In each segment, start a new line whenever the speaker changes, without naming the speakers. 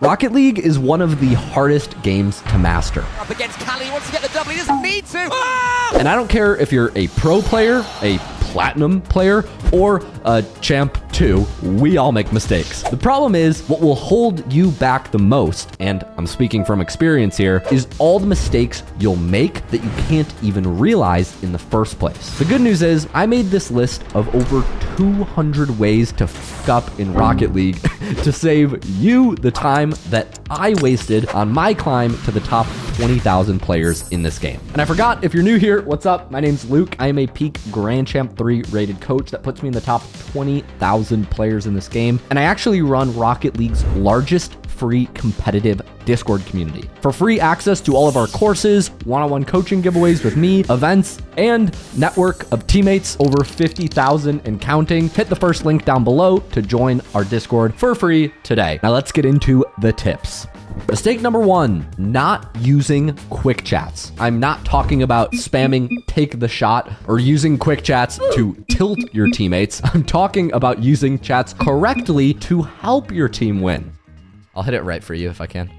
Rocket League is one of the hardest games to master.
Up against Cali, he wants to get the double, he doesn't need to.
And I don't care if you're a pro player, a platinum player, or a champ 2, we all make mistakes. The problem is, what will hold you back the most, and I'm speaking from experience here, is all the mistakes you'll make that you can't even realize in the first place. The good news is, I made this list of over 200 ways to fuck up in Rocket League to save you the time that I wasted on my climb to the top 20,000 players in this game. And I forgot, if you're new here, what's up? My name's Luke. I am a peak Grand Champ 3 rated coach that puts me in the top 20,000 players in this game. And I actually run Rocket League's largest free competitive Discord community. For free access to all of our courses, one-on-one coaching giveaways with me, events, and network of teammates over 50,000 and counting, hit the first link down below to join our Discord for free today. Now let's get into the tips. Mistake number 1, not using quick chats. I'm not talking about spamming take the shot or using quick chats to tilt your teammates. I'm talking about using chats correctly to help your team win. I'll hit it right for you if I can.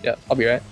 Yeah, I'll be right.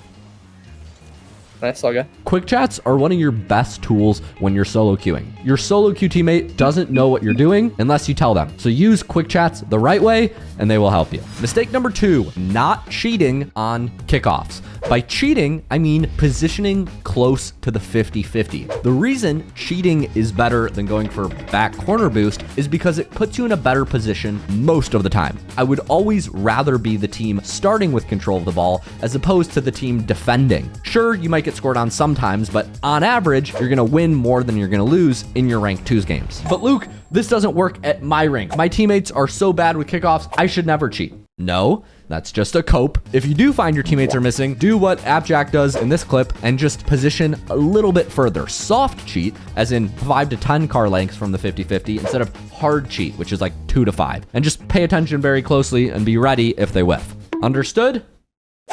Nice, all good.
Quick chats are one of your best tools when you're solo queuing. Your solo queue teammate doesn't know what you're doing unless you tell them. So use quick chats the right way and they will help you. Mistake number 2, not cheating on kickoffs. By cheating, I mean positioning close to the 50-50. The reason cheating is better than going for back corner boost is because it puts you in a better position most of the time. I would always rather be the team starting with control of the ball as opposed to the team defending. Sure, you might get scored on sometimes, but on average, you're gonna win more than you're gonna lose in your ranked 2s games. But Luke, this doesn't work at my rank. My teammates are so bad with kickoffs, I should never cheat. No, that's just a cope. If you do find your teammates are missing, do what Appjack does in this clip and just position a little bit further. Soft cheat, as in 5 to 10 car lengths from the 50-50, instead of hard cheat, which is like 2 to 5. And just pay attention very closely and be ready if they whiff. Understood?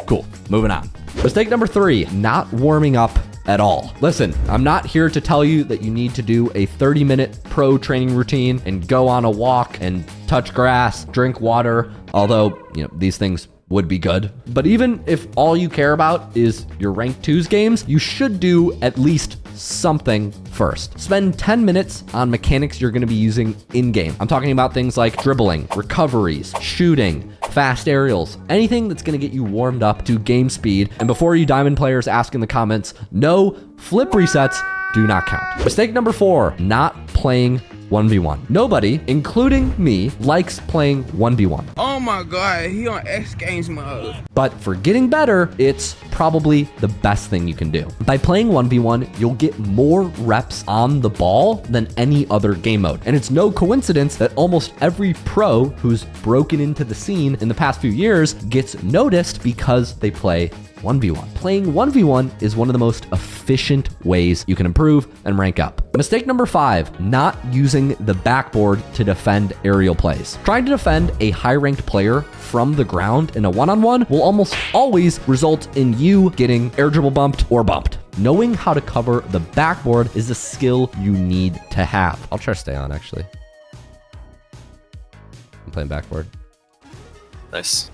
Cool, moving on. Mistake number 3, not warming up at all. Listen, I'm not here to tell you that you need to do a 30-minute pro training routine and go on a walk and touch grass, drink water, although, these things would be good. But even if all you care about is your ranked 2s games, you should do at least something first. Spend 10 minutes on mechanics you're going to be using in-game. I'm talking about things like dribbling, recoveries, shooting, fast aerials, anything that's going to get you warmed up to game speed. And before you diamond players ask in the comments, no, flip resets do not count. Mistake number 4, not playing 1v1. Nobody, including me, likes playing 1v1.
Oh my god, he on X Games mode.
But for getting better, it's probably the best thing you can do. By playing 1v1, you'll get more reps on the ball than any other game mode. And it's no coincidence that almost every pro who's broken into the scene in the past few years gets noticed because they play 1v1. Playing 1v1 is one of the most efficient ways you can improve and rank up. Mistake number 5, not using the backboard to defend aerial plays. Trying to defend a high-ranked player from the ground in a one-on-one will almost always result in you getting air dribble bumped or bumped. Knowing how to cover the backboard is a skill you need to have. I'll try to stay on, actually. I'm playing backboard.
Nice.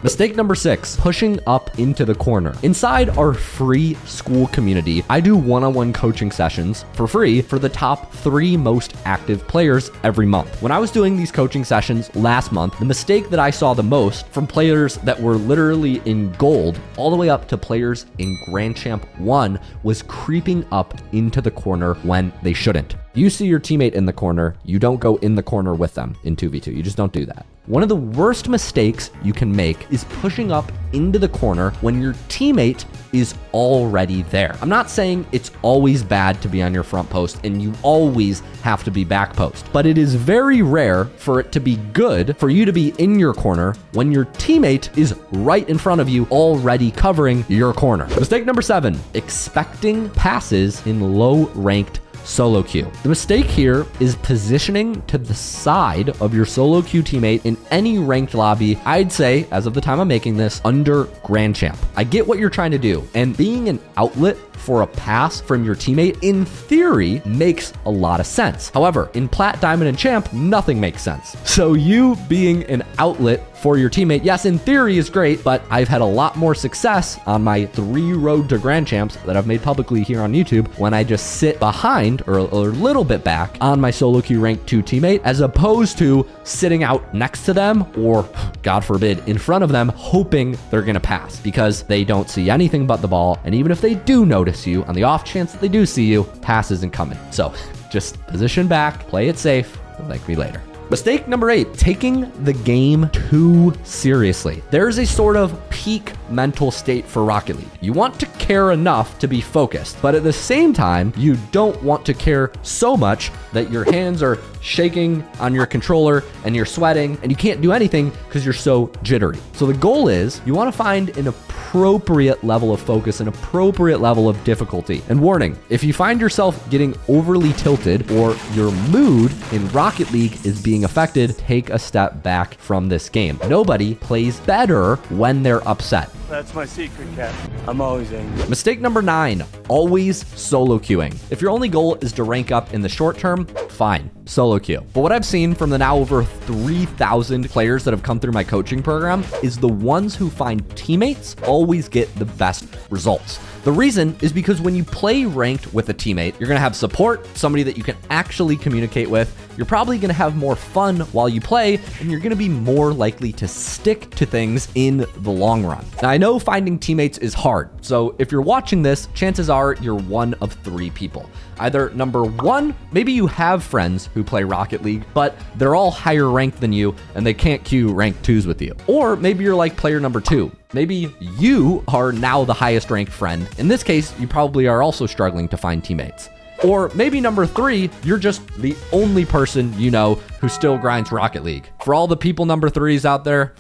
Mistake number 6, pushing up into the corner. Inside our free school community, I do one-on-one coaching sessions for free for the top 3 most active players every month. When I was doing these coaching sessions last month, the mistake that I saw the most from players that were literally in gold all the way up to players in Grand Champ 1 was creeping up into the corner when they shouldn't. You see your teammate in the corner, you don't go in the corner with them in 2v2. You just don't do that. One of the worst mistakes you can make is pushing up into the corner when your teammate is already there. I'm not saying it's always bad to be on your front post and you always have to be back post, but it is very rare for it to be good for you to be in your corner when your teammate is right in front of you already covering your corner. Mistake number 7, expecting passes in low-ranked solo queue. The mistake here is positioning to the side of your solo queue teammate in any ranked lobby, I'd say, as of the time I'm making this, under Grand Champ. I get what you're trying to do, and being an outlet for a pass from your teammate, in theory, makes a lot of sense. However, in Plat, Diamond, and Champ, nothing makes sense. So you being an outlet for your teammate, yes, in theory is great, but I've had a lot more success on my 3 Road to Grand Champs that I've made publicly here on YouTube when I just sit behind or a little bit back on my solo queue rank 2 teammate, as opposed to sitting out next to them or, God forbid, in front of them, hoping they're gonna pass because they don't see anything but the ball. And even if they do notice you, on the off chance that they do see you, pass isn't coming. So just position back, play it safe, thank me later. Mistake number 8, taking the game too seriously. There's a sort of peak mental state for Rocket League. You want to care enough to be focused, but at the same time, you don't want to care so much that your hands are shaking on your controller and you're sweating and you can't do anything because you're so jittery. So the goal is you want to find an appropriate level of focus, an appropriate level of difficulty. And warning, if you find yourself getting overly tilted or your mood in Rocket League is being affected, take a step back from this game. Nobody plays better when they're upset.
That's my secret, Cap. I'm always angry.
Mistake number 9, always solo queuing. If your only goal is to rank up in the short term, fine, solo queue. But what I've seen from the now over 3,000 players that have come through my coaching program is the ones who find teammates always get the best results. The reason is because when you play ranked with a teammate, you're gonna have support, somebody that you can actually communicate with. You're probably gonna have more fun while you play, and you're gonna be more likely to stick to things in the long run. Now, I know finding teammates is hard, so if you're watching this, chances are you're one of 3 people. Either number 1, maybe you have friends who play Rocket League, but they're all higher ranked than you and they can't queue rank 2s with you. Or maybe you're like player number 2. Maybe you are now the highest ranked friend. In this case, you probably are also struggling to find teammates. Or maybe number 3, you're just the only person you know who still grinds Rocket League. For all the people number 3s out there,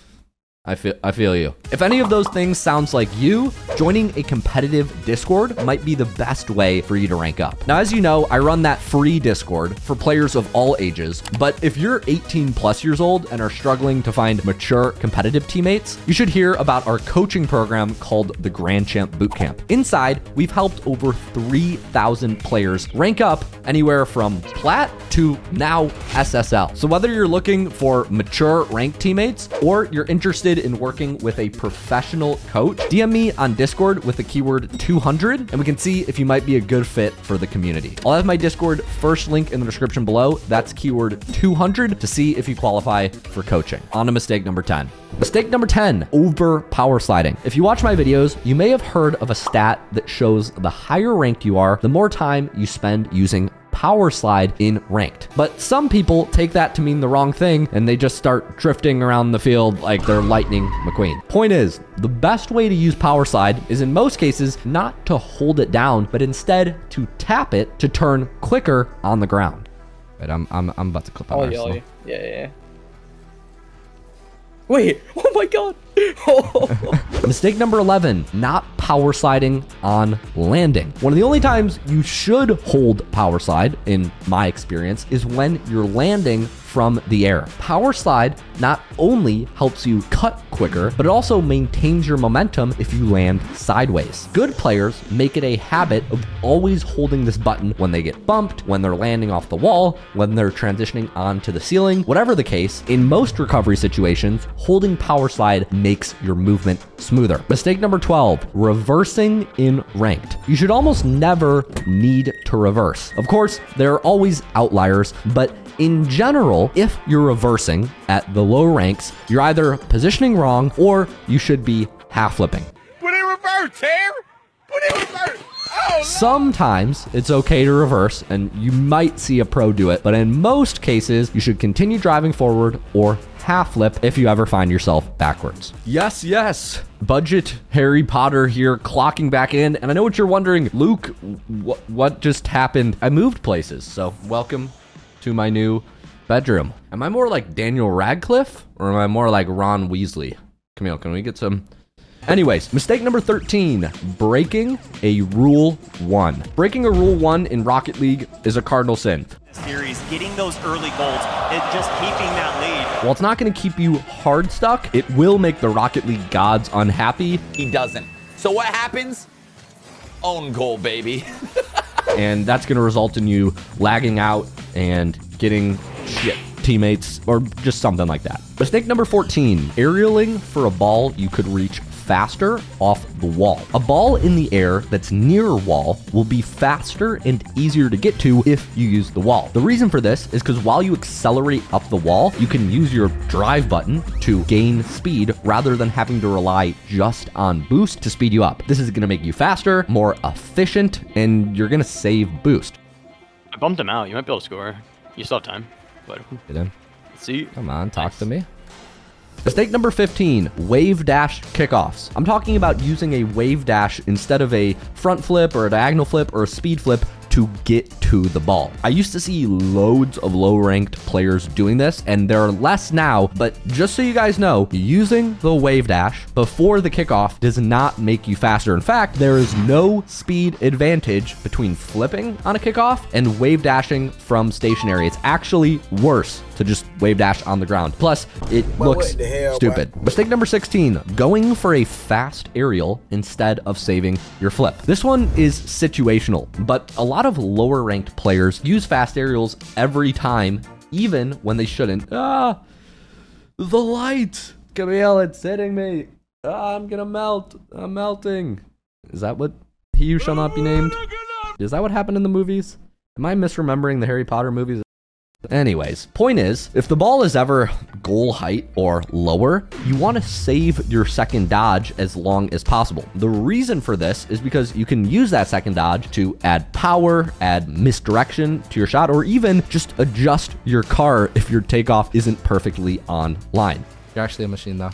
I feel you. If any of those things sounds like you, joining a competitive Discord might be the best way for you to rank up. Now, as you know, I run that free Discord for players of all ages, but if you're 18 plus years old and are struggling to find mature competitive teammates, you should hear about our coaching program called the Grand Champ Bootcamp. Inside, we've helped over 3,000 players rank up anywhere from Plat to now SSL. So whether you're looking for mature ranked teammates or you're interested in working with a professional coach, DM me on Discord with the keyword 200 and we can see if you might be a good fit for the community. I'll have my Discord first link in the description below. That's keyword 200 to see if you qualify for coaching. On to mistake number 10. Mistake number 10, over power sliding. If you watch my videos, you may have heard of a stat that shows the higher ranked you are, the more time you spend using power slide in ranked. But some people take that to mean the wrong thing and they just start drifting around the field like they're Lightning McQueen. Point is, the best way to use power slide is in most cases not to hold it down, but instead to tap it to turn quicker on the ground. Right, I'm about to clip on Arsenal.
Yeah. Wait, oh my god.
Mistake number 11, not power sliding on landing. One of the only times you should hold power slide, in my experience, is when you're landing from the air. Power slide not only helps you cut quicker, but it also maintains your momentum if you land sideways. Good players make it a habit of always holding this button when they get bumped, when they're landing off the wall, when they're transitioning onto the ceiling. Whatever the case, in most recovery situations, holding power slide makes your movement smoother. Mistake number 12, reversing in ranked. You should almost never need to reverse. Of course, there are always outliers, but in general, if you're reversing at the low ranks, you're either positioning wrong or you should be half flipping.
Put it in reverse, Terry! Put it in reverse! Oh,
Sometimes it's okay to reverse and you might see a pro do it, but in most cases, you should continue driving forward or half flip if you ever find yourself backwards. Yes. Budget Harry Potter here, clocking back in. And I know what you're wondering, Luke, what just happened? I moved places, so welcome to my new bedroom. Am I more like Daniel Radcliffe or am I more like Ron Weasley? Camille, can we get some? Anyways, mistake number 13, breaking a rule 1. Breaking a rule 1 in Rocket League is a cardinal sin.
Series, getting those early goals and just keeping that lead.
While it's not going to keep you hard stuck, it will make the Rocket League gods unhappy.
he doesn't. So what happens? Own goal, baby.
And that's going to result in you lagging out and getting shit teammates or just something like that. Mistake number 14, aerialing for a ball you could reach faster off the wall. A ball in the air that's near a wall will be faster and easier to get to if you use the wall. The reason for this is because while you accelerate up the wall, you can use your drive button to gain speed rather than having to rely just on boost to speed you up. This is going to make you faster, more efficient, and you're going to save boost.
I bumped him out. You might be able to score. You still have time. But
Get in.
let's see.
Come on, talk to me. Mistake number 15, wave dash kickoffs. I'm talking about using a wave dash instead of a front flip or a diagonal flip or a speed flip to get to the ball. I used to see loads of low-ranked players doing this, and there are less now, but just so you guys know, using the wave dash before the kickoff does not make you faster. In fact, there is no speed advantage between flipping on a kickoff and wave dashing from stationary. It's actually worse to just wave dash on the ground. Plus, it looks stupid. Mistake number 16, going for a fast aerial instead of saving your flip. This one is situational, but a lot of lower ranked players use fast aerials every time, even when they shouldn't. The light! Camille, it's hitting me. I'm gonna melt. I'm melting. Is that what He Who Shall Not Be Named? Is that what happened in the movies? Am I misremembering the Harry Potter movies? Anyways, point is, if the ball is ever goal height or lower, you want to save your second dodge as long as possible. The reason for this is because you can use that second dodge to add power, add misdirection to your shot, or even just adjust your car if your takeoff isn't perfectly on line. You're actually a machine though.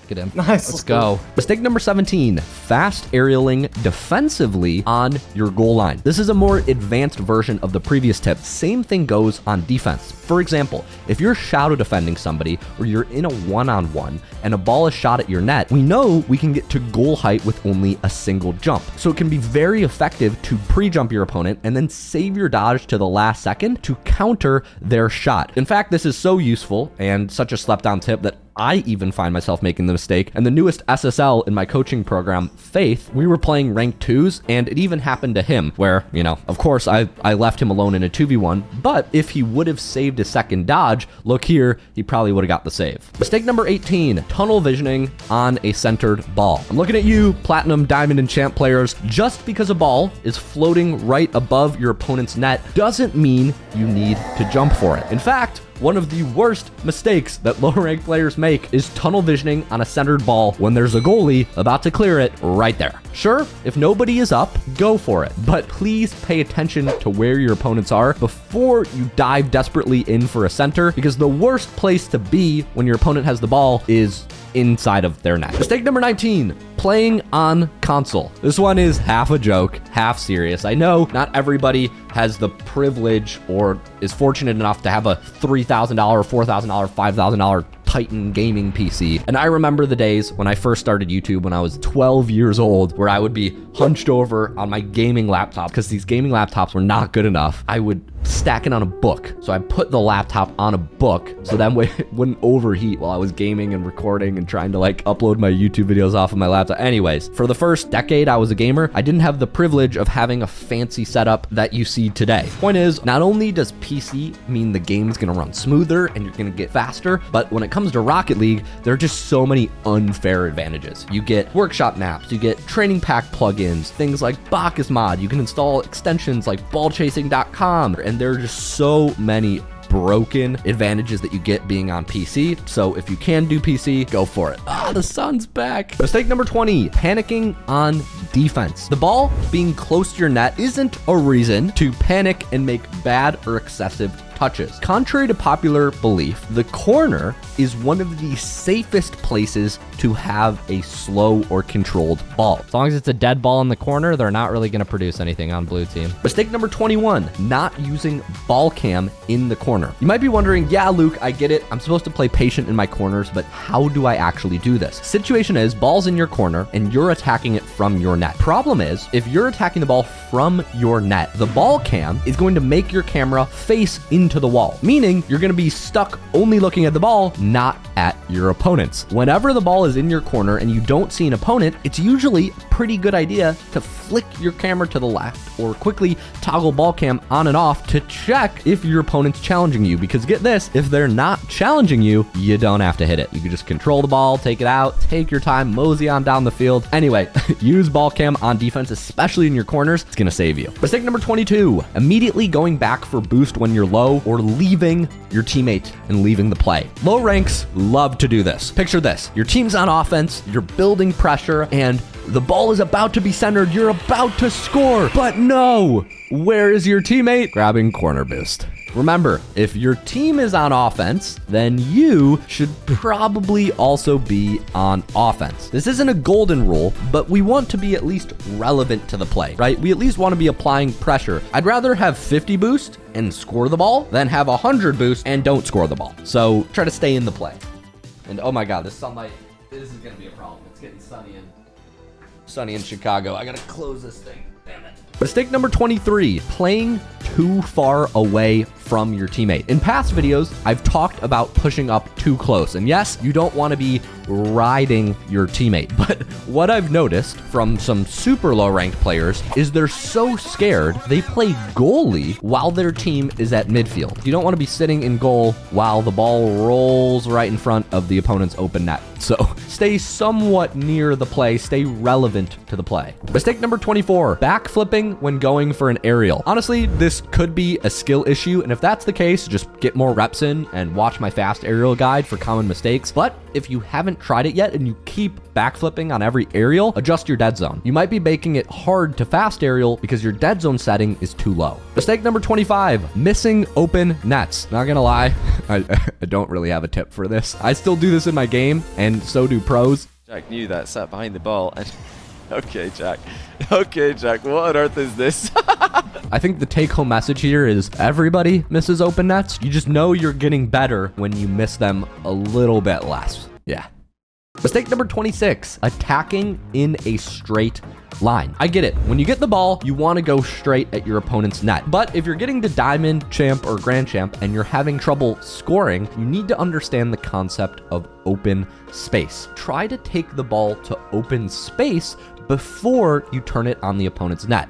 Get in.
Nice.
Let's go. Mistake number 17, fast aerialing defensively on your goal line. This is a more advanced version of the previous tip. Same thing goes on defense. For example, if you're shadow defending somebody or you're in a one-on-one and a ball is shot at your net, we know we can get to goal height with only a single jump. So it can be very effective to pre-jump your opponent and then save your dodge to the last second to counter their shot. In fact, this is so useful and such a slept on tip that I even find myself making the mistake. And the newest SSL in my coaching program, Faith, we were playing ranked 2s, and it even happened to him where, you know, of course I left him alone in a 2v1, but if he would have saved a second dodge, look here, he probably would have got the save. Mistake number 18, tunnel visioning on a centered ball. I'm looking at you, Platinum, Diamond, and Champ players. Just because a ball is floating right above your opponent's net doesn't mean you need to jump for it. In fact, one of the worst mistakes that lower ranked players make is tunnel visioning on a centered ball when there's a goalie about to clear it right there. Sure, if nobody is up, go for it, but please pay attention to where your opponents are before you dive desperately in for a center, because the worst place to be when your opponent has the ball is inside of their net. Mistake number 19, playing on console. This one is half a joke, half serious. I know not everybody has the privilege or is fortunate enough to have a $3,000, $4,000, $5,000 Titan gaming PC. And I remember the days when I first started YouTube when I was 12 years old, where I would be hunched over on my gaming laptop because these gaming laptops were not good enough. I would stack it on a book. So I put the laptop on a book so that way it wouldn't overheat while I was gaming and recording and trying to like upload my YouTube videos off of my laptop. Anyways, for the first decade I was a gamer, I didn't have the privilege of having a fancy setup that you see today. Point is, not only does PC mean the game's gonna run smoother and you're gonna get faster, but when it comes to Rocket League, there are just so many unfair advantages. You get workshop maps, you get training pack plugins, things like Bacchus mod, you can install extensions like ballchasing.com, and there are just so many broken advantages that you get being on PC. So if you can do PC, go for it. The sun's back. Mistake number 20, panicking on defense. The ball being close to your net isn't a reason to panic and make bad or excessive touches. Contrary to popular belief, the corner is one of the safest places to have a slow or controlled ball.
As long as it's a dead ball in the corner, they're not really going to produce anything on blue team.
Mistake number 21, not using ball cam in the corner. You might be wondering, yeah, Luke, I get it. I'm supposed to play patient in my corners, but how do I actually do this. Situation is, ball's in your corner and you're attacking it from your net. Problem is, if you're attacking the ball from your net, the ball cam is going to make your camera face into the wall, meaning you're going to be stuck only looking at the ball, not at your opponents. Whenever the ball is in your corner and you don't see an opponent, it's usually a pretty good idea to flick your camera to the left or quickly toggle ball cam on and off to check if your opponent's challenging you, because get this, if they're not challenging you, you don't have to hit it. You can just control the ball, take it out, take your time, mosey on down the field. Anyway, use ball cam on defense, especially in your corners. It's gonna save you. Mistake number 22, immediately going back for boost when you're low or leaving your teammate and leaving the play. Low ranks love to do this. Picture this, your team's on offense, you're building pressure, and the ball is about to be centered, you're about to score, but no! Where is your teammate? Grabbing corner boost. Remember, if your team is on offense, then you should probably also be on offense. This isn't a golden rule, but we want to be at least relevant to the play, right? We at least want to be applying pressure. I'd rather have 50 boost and score the ball than have 100 boost and don't score the ball. So try to stay in the play. And oh my God, this sunlight, this is gonna be a problem. It's getting sunny in Chicago. I gotta close this thing, damn it. Mistake number 23, playing too far away from your teammate. In past videos, I've talked about pushing up too close. And yes, you don't want to be riding your teammate. But what I've noticed from some super low ranked players is they're so scared they play goalie while their team is at midfield. You don't want to be sitting in goal while the ball rolls right in front of the opponent's open net. So stay somewhat near the play, stay relevant to the play. Mistake number 24, backflipping when going for an aerial. Honestly, this could be a skill issue, and if that's the case, just get more reps in and watch my fast aerial guide for common mistakes. But if you haven't tried it yet and you keep backflipping on every aerial, adjust your dead zone. You might be making it hard to fast aerial because your dead zone setting is too low. Mistake number 25, missing open nets. Not gonna lie, I don't really have a tip for this. I still do this in my game, and so do pros.
Jack knew that, sat behind the ball, and okay, Jack. Okay, Jack, what on earth is this?
I think the take-home message here is everybody misses open nets. You just know you're getting better when you miss them a little bit less. Yeah. Mistake number 26, attacking in a straight line. I get it. When you get the ball, you want to go straight at your opponent's net. But if you're getting to Diamond, Champ, or Grand Champ and you're having trouble scoring, you need to understand the concept of open space. Try to take the ball to open space before you turn it on the opponent's net.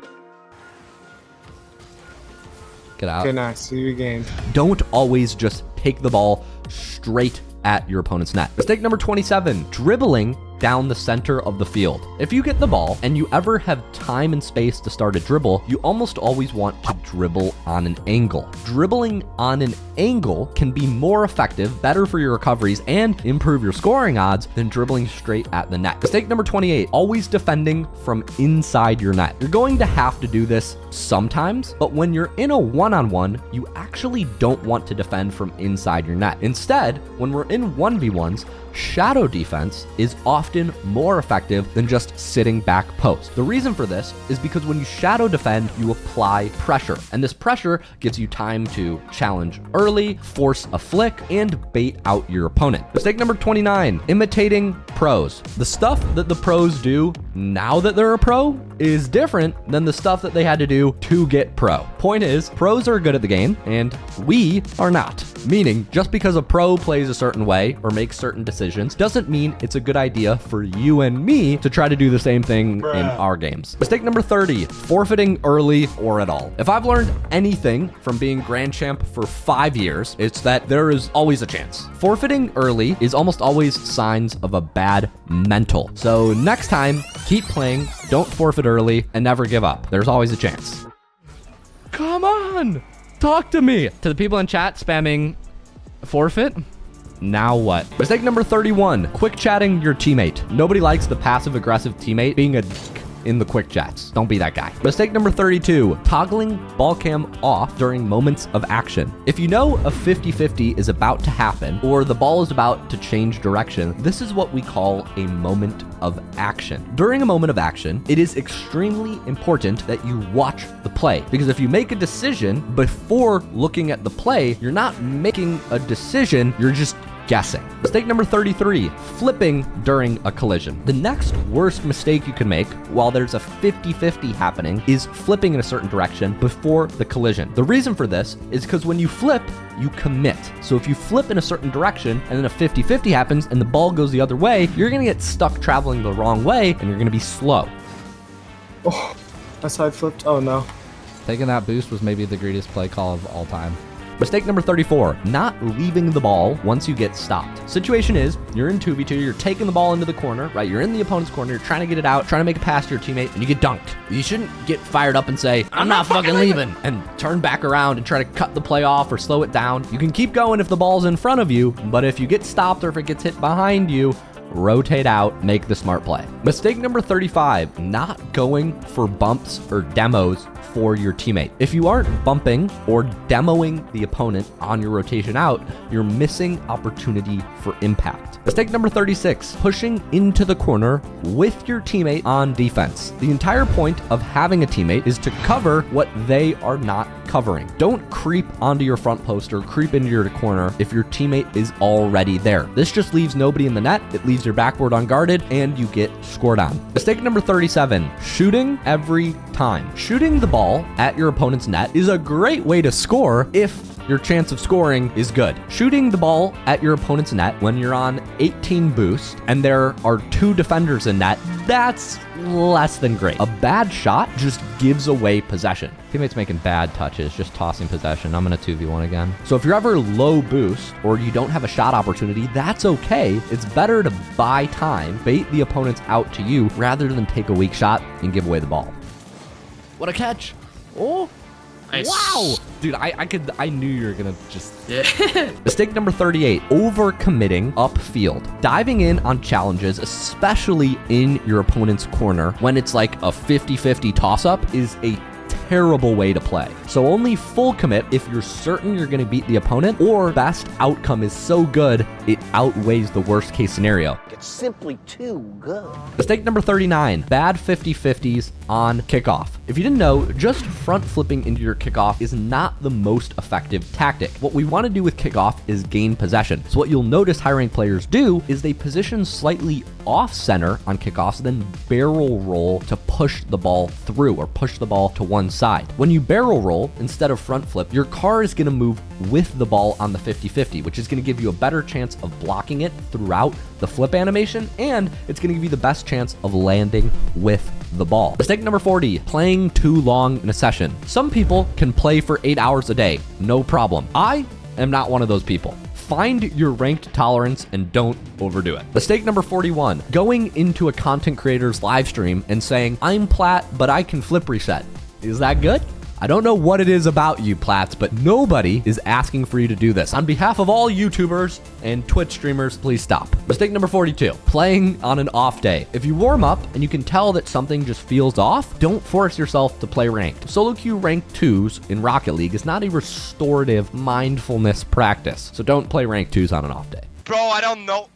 Get out.
Good night. See you again.
Don't always just take the ball straight at your opponent's net. Mistake number 27, dribbling down the center of the field. If you get the ball and you ever have time and space to start a dribble, you almost always want to dribble on an angle. Dribbling on an angle can be more effective, better for your recoveries, and improve your scoring odds than dribbling straight at the net. Mistake number 28, always defending from inside your net. You're going to have to do this sometimes, but when you're in a one-on-one, you actually don't want to defend from inside your net. Instead, when we're in 1v1s, shadow defense is often more effective than just sitting back post. The reason for this is because when you shadow defend, you apply pressure, and this pressure gives you time to challenge early, force a flick, and bait out your opponent. Mistake number 29, imitating pros. The stuff that the pros do now that they're a pro is different than the stuff that they had to do to get pro. Point is, pros are good at the game, and we are not. Meaning, just because a pro plays a certain way or makes certain decisions doesn't mean it's a good idea for you and me to try to do the same thing in our games. Mistake number 30, forfeiting early or at all. If I've learned anything from being Grand Champ for 5 years, it's that there is always a chance. Forfeiting early is almost always signs of a bad mental. So next time, keep playing, don't forfeit early, and never give up. There's always a chance. Come on! Talk to me!
To the people in chat spamming forfeit, now what?
Mistake number 31, quick chatting your teammate. Nobody likes the passive-aggressive teammate being a in the quick chats. Don't be that guy. Mistake number 32, toggling ball cam off during moments of action. If you know a 50-50 is about to happen or the ball is about to change direction, this is what we call a moment of action. During a moment of action, it is extremely important that you watch the play, because if you make a decision before looking at the play, you're not making a decision, you're just guessing. Mistake number 33, flipping during a collision. The next worst mistake you can make while there's a 50-50 happening is flipping in a certain direction before the collision. The reason for this is because when you flip, you commit. So if you flip in a certain direction and then a 50-50 happens and the ball goes the other way, you're gonna get stuck traveling the wrong way and you're gonna be slow.
Oh, I side flipped. Oh no.
Taking that boost was maybe the greatest play call of all time.
Mistake number 34, not leaving the ball once you get stopped. Situation is, you're in 2v2, you're taking the ball into the corner, right? You're in the opponent's corner, you're trying to get it out, trying to make a pass to your teammate, and you get dunked. You shouldn't get fired up and say, I'm not fucking leaving, and turn back around and try to cut the play off or slow it down. You can keep going if the ball's in front of you, but if you get stopped or if it gets hit behind you, rotate out, make the smart play. Mistake number 35, not going for bumps or demos for your teammate. If you aren't bumping or demoing the opponent on your rotation out, you're missing opportunity for impact. Mistake number 36, pushing into the corner with your teammate on defense. The entire point of having a teammate is to cover what they are not covering. Don't creep onto your front post or creep into your corner if your teammate is already there. This just leaves nobody in the net, it leaves your backboard unguarded, and you get scored on. Mistake number 37, shooting every time. Shooting the ball at your opponent's net is a great way to score if your chance of scoring is good. Shooting the ball at your opponent's net when you're on 18 boost and there are 2 defenders in net, that's less than great. A bad shot just gives away possession.
Teammates making bad touches, just tossing possession. I'm gonna 2v1 again.
So if you're ever low boost or you don't have a shot opportunity, that's okay. It's better to buy time, bait the opponents out to you rather than take a weak shot and give away the ball. What a catch. Oh.
Nice.
Wow. Dude, I knew you were gonna just... Yeah. Mistake number 38, overcommitting upfield. Diving in on challenges, especially in your opponent's corner, when it's like a 50-50 toss-up, is a terrible way to play. So only full commit if you're certain you're going to beat the opponent or best outcome is so good it outweighs the worst case scenario.
It's simply too good.
Mistake number 39, bad 50-50s on kickoff. If you didn't know, just front flipping into your kickoff is not the most effective tactic. What we want to do with kickoff is gain possession. So what you'll notice high ranked players do is they position slightly off center on kickoffs, then barrel roll to push the ball through or push the ball to one side. When you barrel roll instead of front flip, your car is going to move with the ball on the 50-50, which is going to give you a better chance of blocking it throughout the flip animation, and it's going to give you the best chance of landing with the ball. Mistake number 40, playing too long in a session. Some people can play for 8 hours a day, no problem. I am not one of those people. Find your ranked tolerance and don't overdo it. Mistake number 41, going into a content creator's live stream and saying, I'm Plat, but I can flip reset. Is that good? I don't know what it is about you, Plats, but nobody is asking for you to do this. On behalf of all YouTubers and Twitch streamers, please stop. Mistake number 42, playing on an off day. If you warm up and you can tell that something just feels off, don't force yourself to play ranked. Solo queue ranked 2s in Rocket League is not a restorative mindfulness practice, so don't play ranked 2s on an off day.
Bro, I don't know.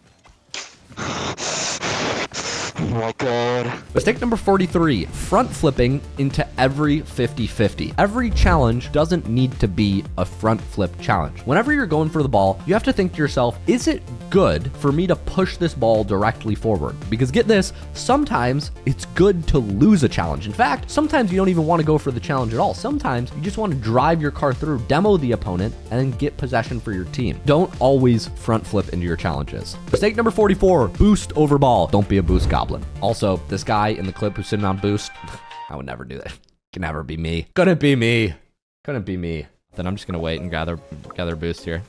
Oh my god.
Mistake number 43, front flipping into every 50-50. Every challenge doesn't need to be a front flip challenge. Whenever you're going for the ball, you have to think to yourself, is it good for me to push this ball directly forward? Because get this, sometimes it's good to lose a challenge. In fact, sometimes you don't even want to go for the challenge at all. Sometimes you just want to drive your car through, demo the opponent, and then get possession for your team. Don't always front flip into your challenges. Mistake number 44, boost over ball. Don't be a boost goblin. Also, this guy in the clip who's sitting on boost, I would never do that. Can never be me. Couldn't be me. Couldn't be me.
Then I'm just gonna wait and gather boost here.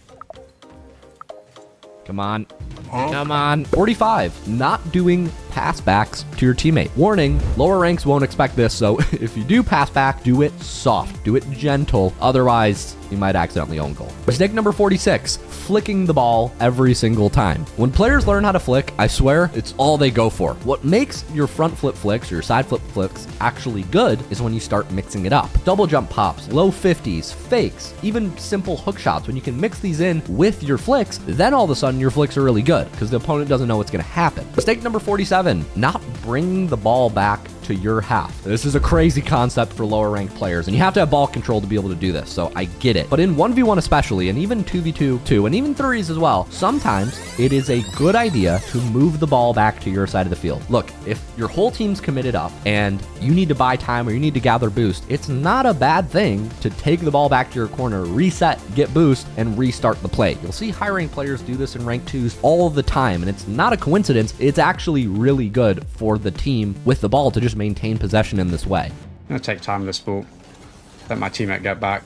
Come on. Come on.
45, not doing pass backs to your teammate. Warning, lower ranks won't expect this, so if you do pass back, do it soft, do it gentle. Otherwise, you might accidentally own goal. Mistake number 46, flicking the ball every single time. When players learn how to flick, I swear, it's all they go for. What makes your front flip flicks or your side flip flicks actually good is when you start mixing it up. Double jump pops, low 50s, fakes, even simple hook shots. When you can mix these in with your flicks, then all of a sudden your flicks are really good because the opponent doesn't know what's going to happen. Mistake number 47, not bringing the ball back to your half. This is a crazy concept for lower ranked players, and you have to have ball control to be able to do this, so I get it. But in 1v1 especially, and even 2v2 too, and even 3s as well, sometimes it is a good idea to move the ball back to your side of the field. Look, if your whole team's committed up and you need to buy time or you need to gather boost, it's not a bad thing to take the ball back to your corner, reset, get boost, and restart the play. You'll see high ranked players do this in rank 2s all the time, and it's not a coincidence. It's actually really good for the team with the ball to just maintain possession in this way.
I'm going to take time this ball. Let my teammate get back.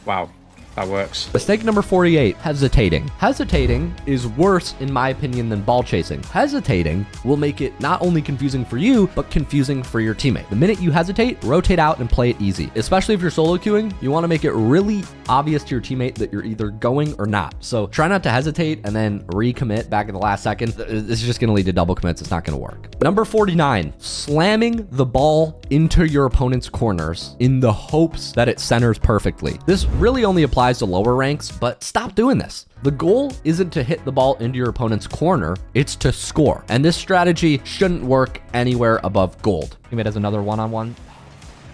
Wow. That works.
Mistake number 48, hesitating. Hesitating is worse, in my opinion, than ball chasing. Hesitating will make it not only confusing for you, but confusing for your teammate. The minute you hesitate, rotate out and play it easy. Especially if you're solo queuing, you want to make it really obvious to your teammate that you're either going or not. So try not to hesitate and then recommit back in the last second. This is just going to lead to double commits. It's not going to work. Number 49, slamming the ball into your opponent's corners in the hopes that it centers perfectly. This really only applies to lower ranks, but stop doing this. The goal isn't to hit the ball into your opponent's corner, it's to score. And this strategy shouldn't work anywhere above gold.
Teammate has another one-on-one.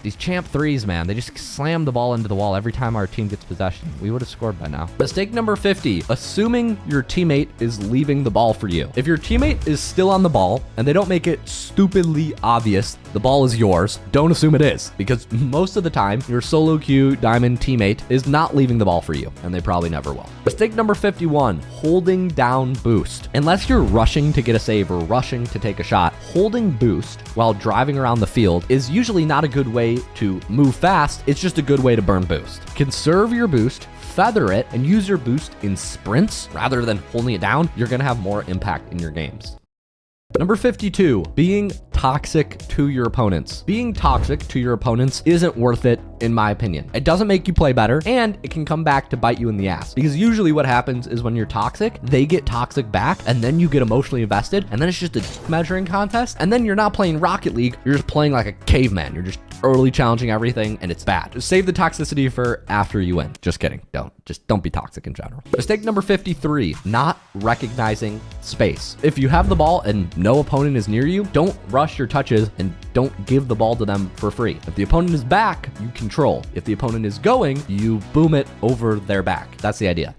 These champ 3s, man, they just slam the ball into the wall every time our team gets possession. We would have scored by now.
Mistake number 50, assuming your teammate is leaving the ball for you. If your teammate is still on the ball and they don't make it stupidly obvious the ball is yours, don't assume it is, because most of the time your solo queue diamond teammate is not leaving the ball for you, and they probably never will. Mistake number 51, holding down boost. Unless you're rushing to get a save or rushing to take a shot, holding boost while driving around the field is usually not a good way to move fast. It's just a good way to burn boost. Conserve your boost, feather it, and use your boost in sprints rather than holding it down. You're gonna have more impact in your games. Number 52, being toxic to your opponents. Being toxic to your opponents isn't worth it, in my opinion. It doesn't make you play better, and it can come back to bite you in the ass. Because usually what happens is when you're toxic, they get toxic back, and then you get emotionally invested, and then it's just a measuring contest, and then you're not playing Rocket League, you're just playing like a caveman. You're just early challenging everything, and it's bad. Just save the toxicity for after you win. Just kidding. Don't be toxic in general. Mistake number 53, not recognizing space. If you have the ball and no opponent is near you, don't rush your touches and don't give the ball to them for free. If the opponent is back, you control. If the opponent is going, you boom it over their back. That's the idea.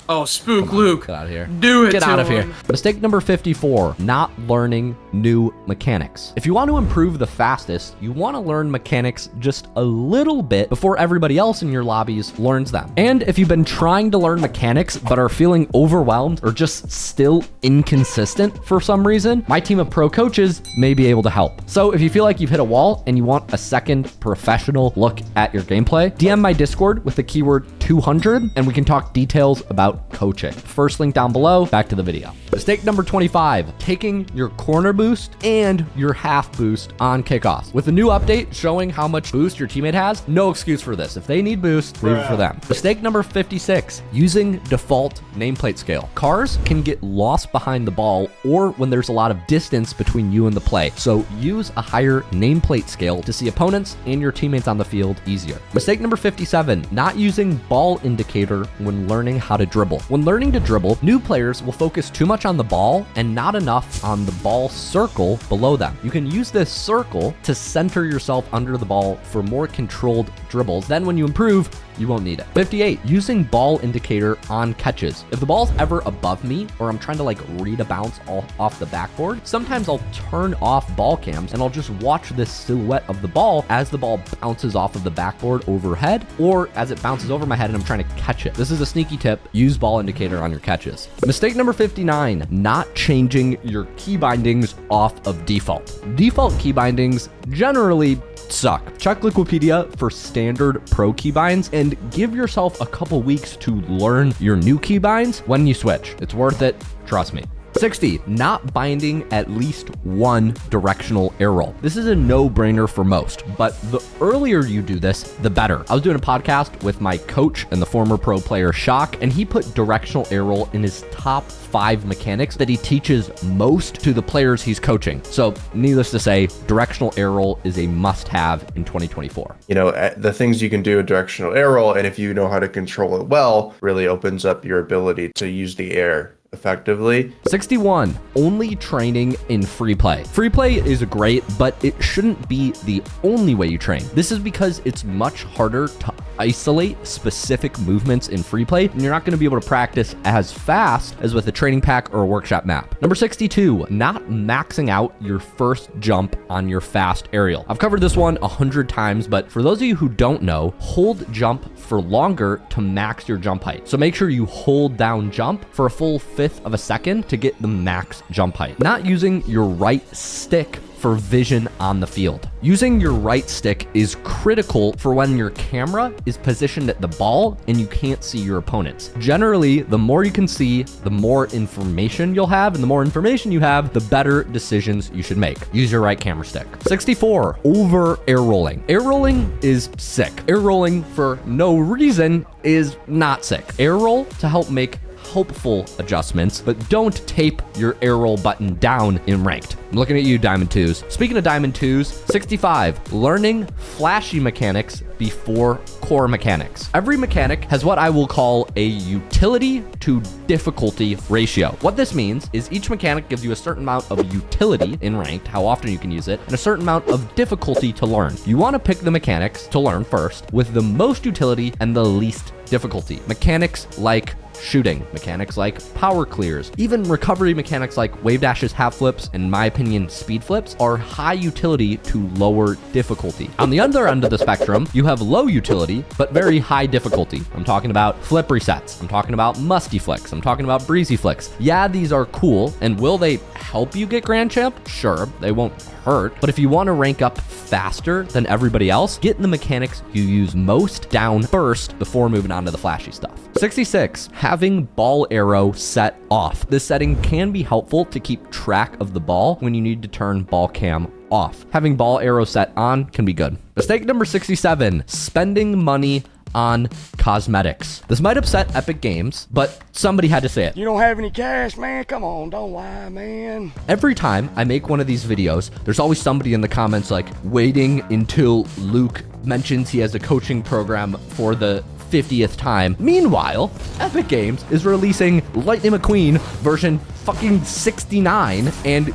Oh, Spook Luke.
Get out of here.
Do it.
Get
to
out of
him.
here. Mistake number 54, not learning new mechanics. If you want to improve the fastest, you want to learn mechanics just a little bit before everybody else in your lobbies learns them. And if you've been trying to learn mechanics but are feeling overwhelmed or just still inconsistent for some reason, my team of pro coaches may be able to help. So if you feel like you've hit a wall and you want a second professional look at your gameplay, DM my Discord with the keyword 200 and we can talk details about coaching. First link down below, back to the video. Mistake number 25, taking your corner boost and your half boost on kickoffs. With a new update showing how much boost your teammate has, no excuse for this. If they need boost, leave it for them. Mistake number 56, using default nameplate scale. Cars can get lost behind the ball or when there's a lot of distance between you and the play. So use a higher nameplate scale to see opponents and your teammates on the field easier. Mistake number 57, not using ball indicator when learning how to dribble. When learning to dribble, new players will focus too much on the ball and not enough on the ball circle below them. You can use this circle to center yourself under the ball for more controlled dribbles. Then when you improve, you won't need it. 58, using ball indicator on catches. If the ball's ever above me or I'm trying to like read a bounce off the backboard, sometimes I'll turn off ball cams and I'll just watch this silhouette of the ball as the ball bounces off of the backboard overhead or as it bounces over my head and I'm trying to catch it. This is a sneaky tip. Use ball indicator on your catches. Mistake number 59, not changing your key bindings off of default. Default key bindings generally suck. Check Liquipedia for standard pro keybinds and give yourself a couple weeks to learn your new keybinds when you switch. It's worth it, trust me. 60, not binding at least one directional air roll. This is a no-brainer for most, but the earlier you do this, the better. I was doing a podcast with my coach and the former pro player Shock, and he put directional air roll in his top 5 mechanics that he teaches most to the players he's coaching. So needless to say, directional air roll is a must-have in 2024.
You know, the things you can do with directional air roll, and if you know how to control it well, really opens up your ability to use the air effectively.
61, only training in free play. Free play is great, but it shouldn't be the only way you train. This is because it's much harder to isolate specific movements in free play, and you're not going to be able to practice as fast as with a training pack or a workshop map. Number 62, not maxing out your first jump on your fast aerial. I've covered this one 100 times, but for those of you who don't know, hold jump for longer to max your jump height. So make sure you hold down jump for a full 1/5 of a second to get the max jump height. Not using your right stick for vision on the field. Using your right stick is critical for when your camera is positioned at the ball and you can't see your opponents. Generally, the more you can see, the more information you'll have, and the more information you have, the better decisions you should make. Use your right camera stick. 64, over air rolling. Air rolling is sick. Air rolling for no reason is not sick. Air roll to help make helpful adjustments, but don't tape your air roll button down in ranked. I'm looking at you, Diamond 2s. Speaking of Diamond 2s, 65, learning flashy mechanics before core mechanics. Every mechanic has what I will call a utility to difficulty ratio. What this means is each mechanic gives you a certain amount of utility in ranked, how often you can use it, and a certain amount of difficulty to learn. You want to pick the mechanics to learn first with the most utility and the least difficulty. Mechanics like shooting, mechanics like power clears, even recovery mechanics like wave dashes, half flips, and in my opinion, speed flips are high utility to lower difficulty. On the other end of the spectrum, you have low utility, but very high difficulty. I'm talking about flip resets. I'm talking about musty flicks. I'm talking about breezy flicks. Yeah, these are cool. And will they help you get Grand Champ? Sure, they won't hurt. But if you want to rank up faster than everybody else, get the mechanics you use most down first before moving on to the flashy stuff. 66, having ball arrow set off. This setting can be helpful to keep track of the ball when you need to turn ball cam off. Having ball arrow set on can be good. Mistake number 67, spending money on cosmetics. This might upset Epic Games, but somebody had to say it.
You don't have any cash, man? Come on, don't lie, man.
Every time I make one of these videos, there's always somebody in the comments like waiting until Luke mentions he has a coaching program for the 50th time. Meanwhile, Epic Games is releasing Lightning McQueen version fucking 69, and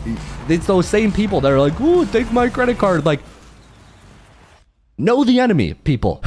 it's those same people that are like, ooh, take my credit card. Like, know the enemy, people.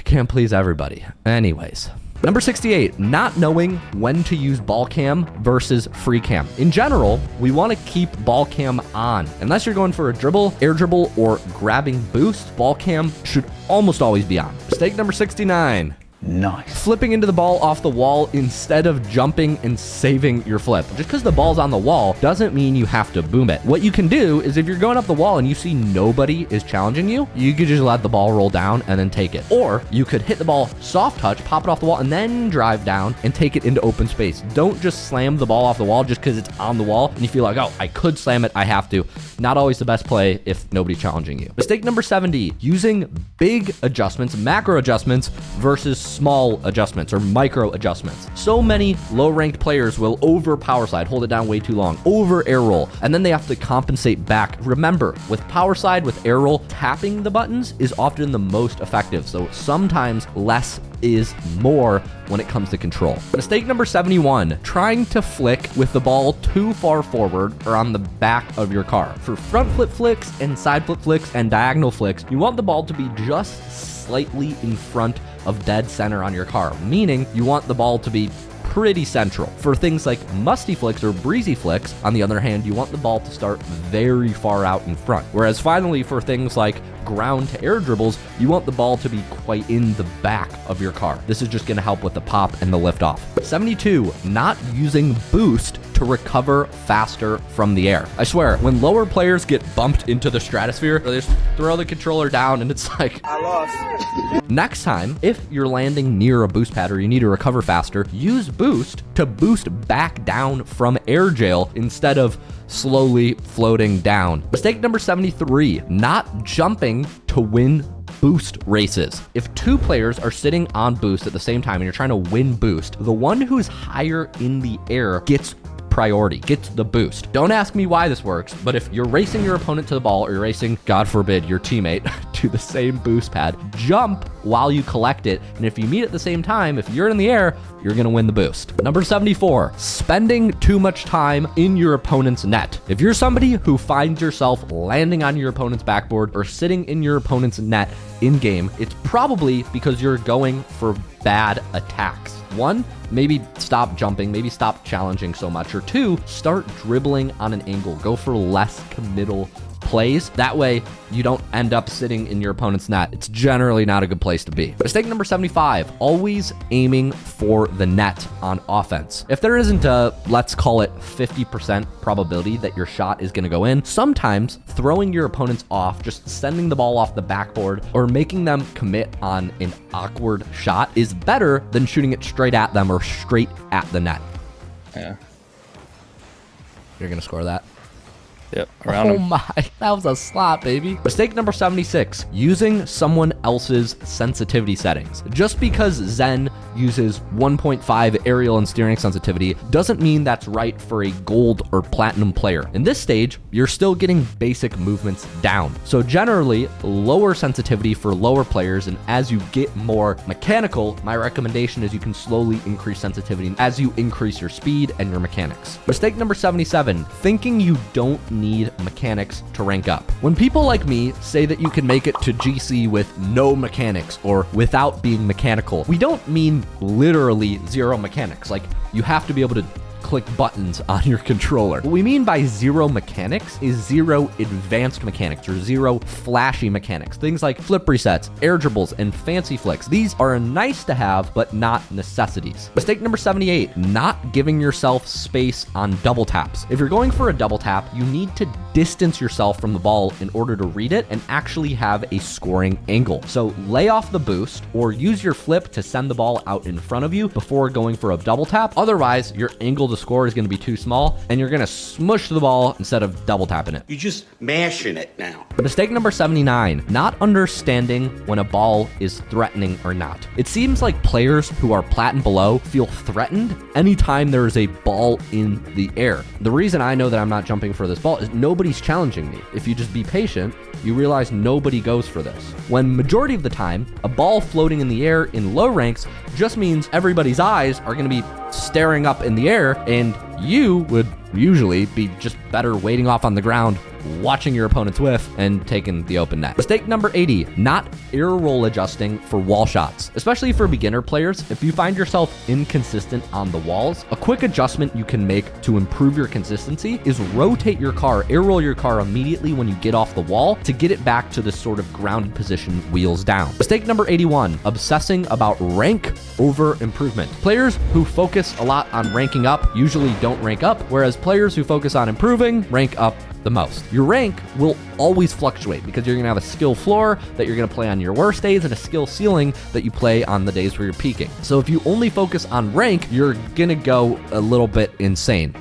Can't please everybody. Anyways. Number 68, not knowing when to use ball cam versus free cam. In general, we want to keep ball cam on. Unless you're going for a dribble, air dribble, or grabbing boost, ball cam should almost always be on. Mistake number 69.
Nice.
Flipping into the ball off the wall instead of jumping and saving your flip. Just because the ball's on the wall doesn't mean you have to boom it. What you can do is if you're going up the wall and you see nobody is challenging you, you could just let the ball roll down and then take it. Or you could hit the ball soft touch, pop it off the wall, and then drive down and take it into open space. Don't just slam the ball off the wall just because it's on the wall and you feel like, oh, I could slam it, I have to. Not always the best play if nobody's challenging you. Mistake number 70, using big adjustments, macro adjustments versus small adjustments or micro adjustments. So many low-ranked players will over power slide, hold it down way too long, over air roll, and then they have to compensate back. Remember, with power slide, with air roll, tapping the buttons is often the most effective. So sometimes less is more when it comes to control. Mistake number 71, trying to flick with the ball too far forward or on the back of your car. For front flip flicks and side flip flicks and diagonal flicks, you want the ball to be just slightly in front of dead center on your car, meaning you want the ball to be pretty central. For things like musty flicks or breezy flicks, on the other hand, you want the ball to start very far out in front. Whereas finally, for things like ground to air dribbles, you want the ball to be quite in the back of your car. This is just going to help with the pop and the lift off. 72, not using boost to recover faster from the air. I swear, when lower players get bumped into the stratosphere, they just throw the controller down and it's like,
I lost.
Next time, if you're landing near a boost pad or you need to recover faster, use boost to boost back down from air jail instead of slowly floating down. Mistake number 73, not jumping to win boost races. If two players are sitting on boost at the same time and you're trying to win boost, the one who's higher in the air gets priority, gets the boost. Don't ask me why this works, but if you're racing your opponent to the ball or you're racing, God forbid, your teammate
to the same boost pad. Jump while you collect it, and if you meet at the same time, if you're in the air, you're gonna win the boost. Number 74, spending too much time in your opponent's net. If you're somebody who finds yourself landing on your opponent's backboard or sitting in your opponent's net in game, it's probably because you're going for bad attacks. One, maybe stop jumping, maybe stop challenging so much, or two, start dribbling on an angle. Go for less committal plays. That way you don't end up sitting in your opponent's net. It's generally not a good place to be. Mistake number 75, always aiming for the net on offense. If there isn't a, let's call it 50% probability that your shot is going to go in, sometimes throwing your opponents off, just sending the ball off the backboard or making them commit on an awkward shot is better than shooting it straight at them or straight at the net.
Yeah.
You're going to score that.
Yep, around
Oh
him.
my, that was a slap, baby. Mistake number 76, using someone else's sensitivity settings. Just because Zen uses 1.5 aerial and steering sensitivity doesn't mean that's right for a gold or platinum player. In this stage, you're still getting basic movements down. So generally, lower sensitivity for lower players, and as you get more mechanical, my recommendation is you can slowly increase sensitivity as you increase your speed and your mechanics. Mistake number 77, thinking you don't need mechanics to rank up. When people like me say that you can make it to GC with no mechanics or without being mechanical, we don't mean literally zero mechanics. Like, you have to be able to click buttons on your controller. What we mean by zero mechanics is zero advanced mechanics or zero flashy mechanics. Things like flip resets, air dribbles, and fancy flicks. These are nice to have, but not necessities. Mistake number 78, not giving yourself space on double taps. If you're going for a double tap, you need to distance yourself from the ball in order to read it and actually have a scoring angle. So lay off the boost or use your flip to send the ball out in front of you before going for a double tap. Otherwise, your angle to score is going to be too small and you're going to smush the ball instead of double tapping it.
You just mashing it now.
Mistake number 79, not understanding when a ball is threatening or not. It seems like players who are plat and below feel threatened anytime there is a ball in the air. The reason I know that I'm not jumping for this ball is nobody's challenging me. If you just be patient, you realize nobody goes for this. When majority of the time, a ball floating in the air in low ranks just means everybody's eyes are going to be staring up in the air, and you would usually be just better waiting off on the ground, watching your opponent's whiff and taking the open net. Mistake number 80, not air roll adjusting for wall shots. Especially for beginner players, if you find yourself inconsistent on the walls, a quick adjustment you can make to improve your consistency is rotate your car, air roll your car immediately when you get off the wall to get it back to this sort of grounded position, wheels down. Mistake number 81, obsessing about rank over improvement. Players who focus a lot on ranking up usually don't rank up, whereas players who focus on improving rank up the most. Your rank will always fluctuate because you're going to have a skill floor that you're going to play on your worst days and a skill ceiling that you play on the days where you're peaking. So if you only focus on rank, you're going to go a little bit insane.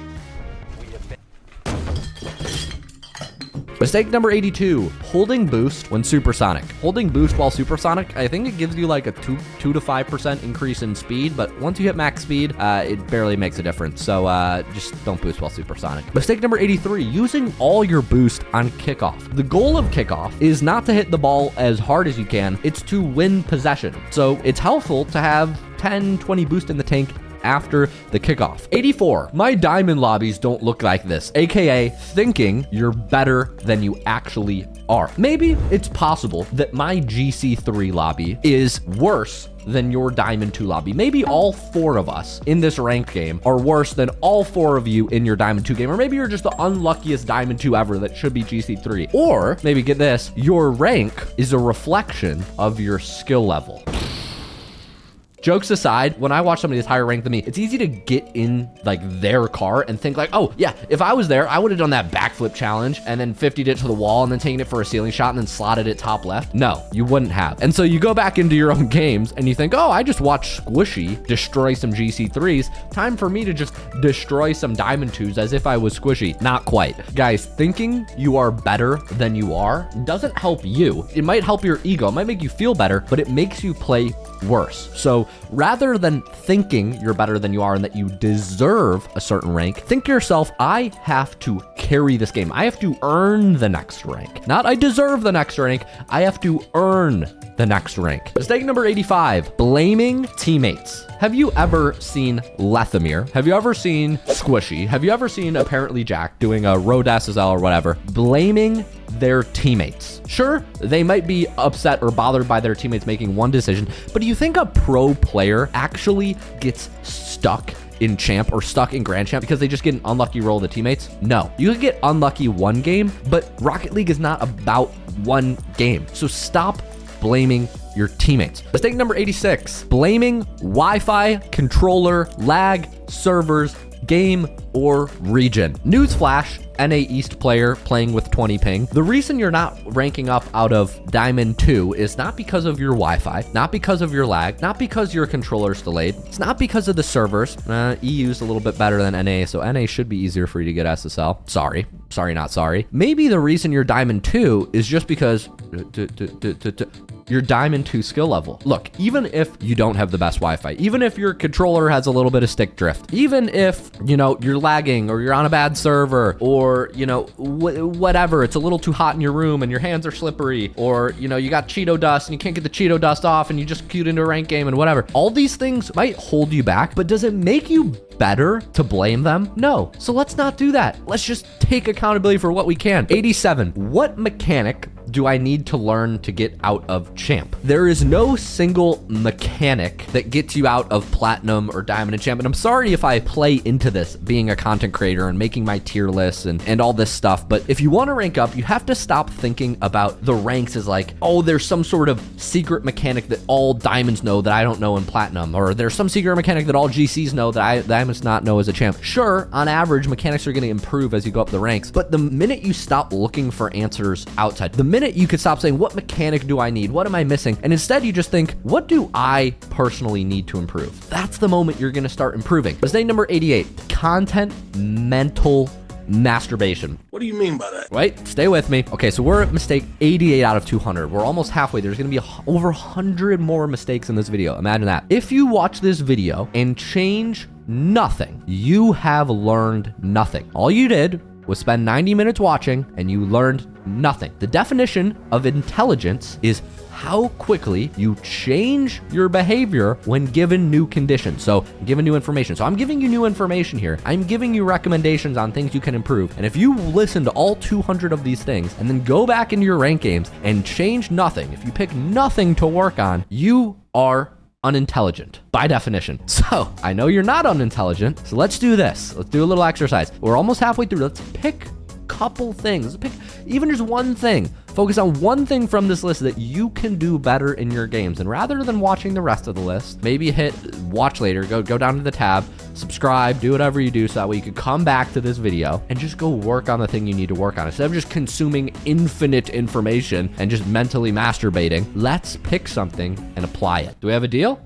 Mistake number 82, holding boost when supersonic. Holding boost while supersonic, I think it gives you like a 2 to 5% increase in speed, but once you hit max speed, it barely makes a difference. So just don't boost while supersonic. Mistake number 83, using all your boost on kickoff. The goal of kickoff is not to hit the ball as hard as you can, it's to win possession. So it's helpful to have 10, 20 boost in the tank after the kickoff. 84, my diamond lobbies don't look like this, aka thinking you're better than you actually are. Maybe it's possible that my GC3 lobby is worse than your Diamond 2 lobby. Maybe all 4 of us in this ranked game are worse than all 4 of you in your Diamond 2 game, or maybe you're just the unluckiest Diamond 2 ever that should be GC3. Or maybe, get this, your rank is a reflection of your skill level. Jokes aside, when I watch somebody that's higher ranked than me, it's easy to get in like their car and think like, oh yeah, if I was there, I would have done that backflip challenge and then 50'd it to the wall and then taken it for a ceiling shot and then slotted it top left. No, you wouldn't have. And so you go back into your own games and you think, oh, I just watched Squishy destroy some GC3s. Time for me to just destroy some Diamond 2s as if I was Squishy. Not quite. Guys, thinking you are better than you are doesn't help you. It might help your ego. It might make you feel better, but it makes you play worse. So rather than thinking you're better than you are and that you deserve a certain rank, think to yourself, I have to carry this game. I have to earn the next rank. Not I deserve the next rank. I have to earn the next rank. Mistake number 85, blaming teammates. Have you ever seen Lethamyr? Have you ever seen Squishy? Have you ever seen apparently Jack doing a road SSL or whatever, blaming their teammates? Sure, they might be upset or bothered by their teammates making one decision, but do you think a pro player actually gets stuck in champ or stuck in grand champ because they just get an unlucky roll of the teammates? No, you could get unlucky one game, but Rocket League is not about one game. So stop blaming your teammates. Mistake number 86, blaming Wi-Fi, controller, lag, servers, game, or region. Newsflash, NA East player playing with 20 ping. The reason you're not ranking up out of Diamond 2 is not because of your Wi-Fi, not because of your lag, not because your controller's delayed. It's not because of the servers. EU's a little bit better than NA, so NA should be easier for you to get SSL. Sorry, not sorry. Maybe the reason you're Diamond 2 is just because your Diamond 2 skill level. Look, even if you don't have the best Wi-Fi, even if your controller has a little bit of stick drift, even if, you're lagging or you're on a bad server or, whatever, it's a little too hot in your room and your hands are slippery, or, you got Cheeto dust and you can't get the Cheeto dust off and you just queued into a ranked game and whatever. All these things might hold you back, but does it make you better to blame them? No. So let's not do that. Let's just take accountability for what we can. 87, what mechanic do I need to learn to get out of champ? There is no single mechanic that gets you out of platinum or diamond and champ. And I'm sorry if I play into this being a content creator and making my tier lists and all this stuff. But if you want to rank up, you have to stop thinking about the ranks as like, oh, there's some sort of secret mechanic that all diamonds know that I don't know in platinum, or there's some secret mechanic that all GCs know that I must not know as a champ. Sure, on average, mechanics are going to improve as you go up the ranks. But the minute you stop looking for answers outside, the minute you could stop saying, what mechanic do I need? What am I missing? And instead you just think, what do I personally need to improve? That's the moment you're going to start improving. Mistake number 88, content mental masturbation.
What do you mean by that?
Wait, stay with me. Okay, so we're at mistake 88 out of 200. We're almost halfway. There's going to be over 100 more mistakes in this video. Imagine that. If you watch this video and change nothing, you have learned nothing. All you did was spend 90 minutes watching and you learned nothing. The definition of intelligence is how quickly you change your behavior when given new conditions. So given new information. So I'm giving you new information here. I'm giving you recommendations on things you can improve. And if you listen to all 200 of these things and then go back into your rank games and change nothing, if you pick nothing to work on, you are unintelligent by definition. So I know you're not unintelligent. So let's do this. Let's do a little exercise. We're almost halfway through. Let's pick couple things. Pick even just one thing. Focus on one thing from this list that you can do better in your games. And rather than watching the rest of the list, maybe hit watch later, go down to the tab, subscribe, do whatever you do so that way you can come back to this video and just go work on the thing you need to work on. Instead of just consuming infinite information and just mentally masturbating, let's pick something and apply it. Do we have a deal?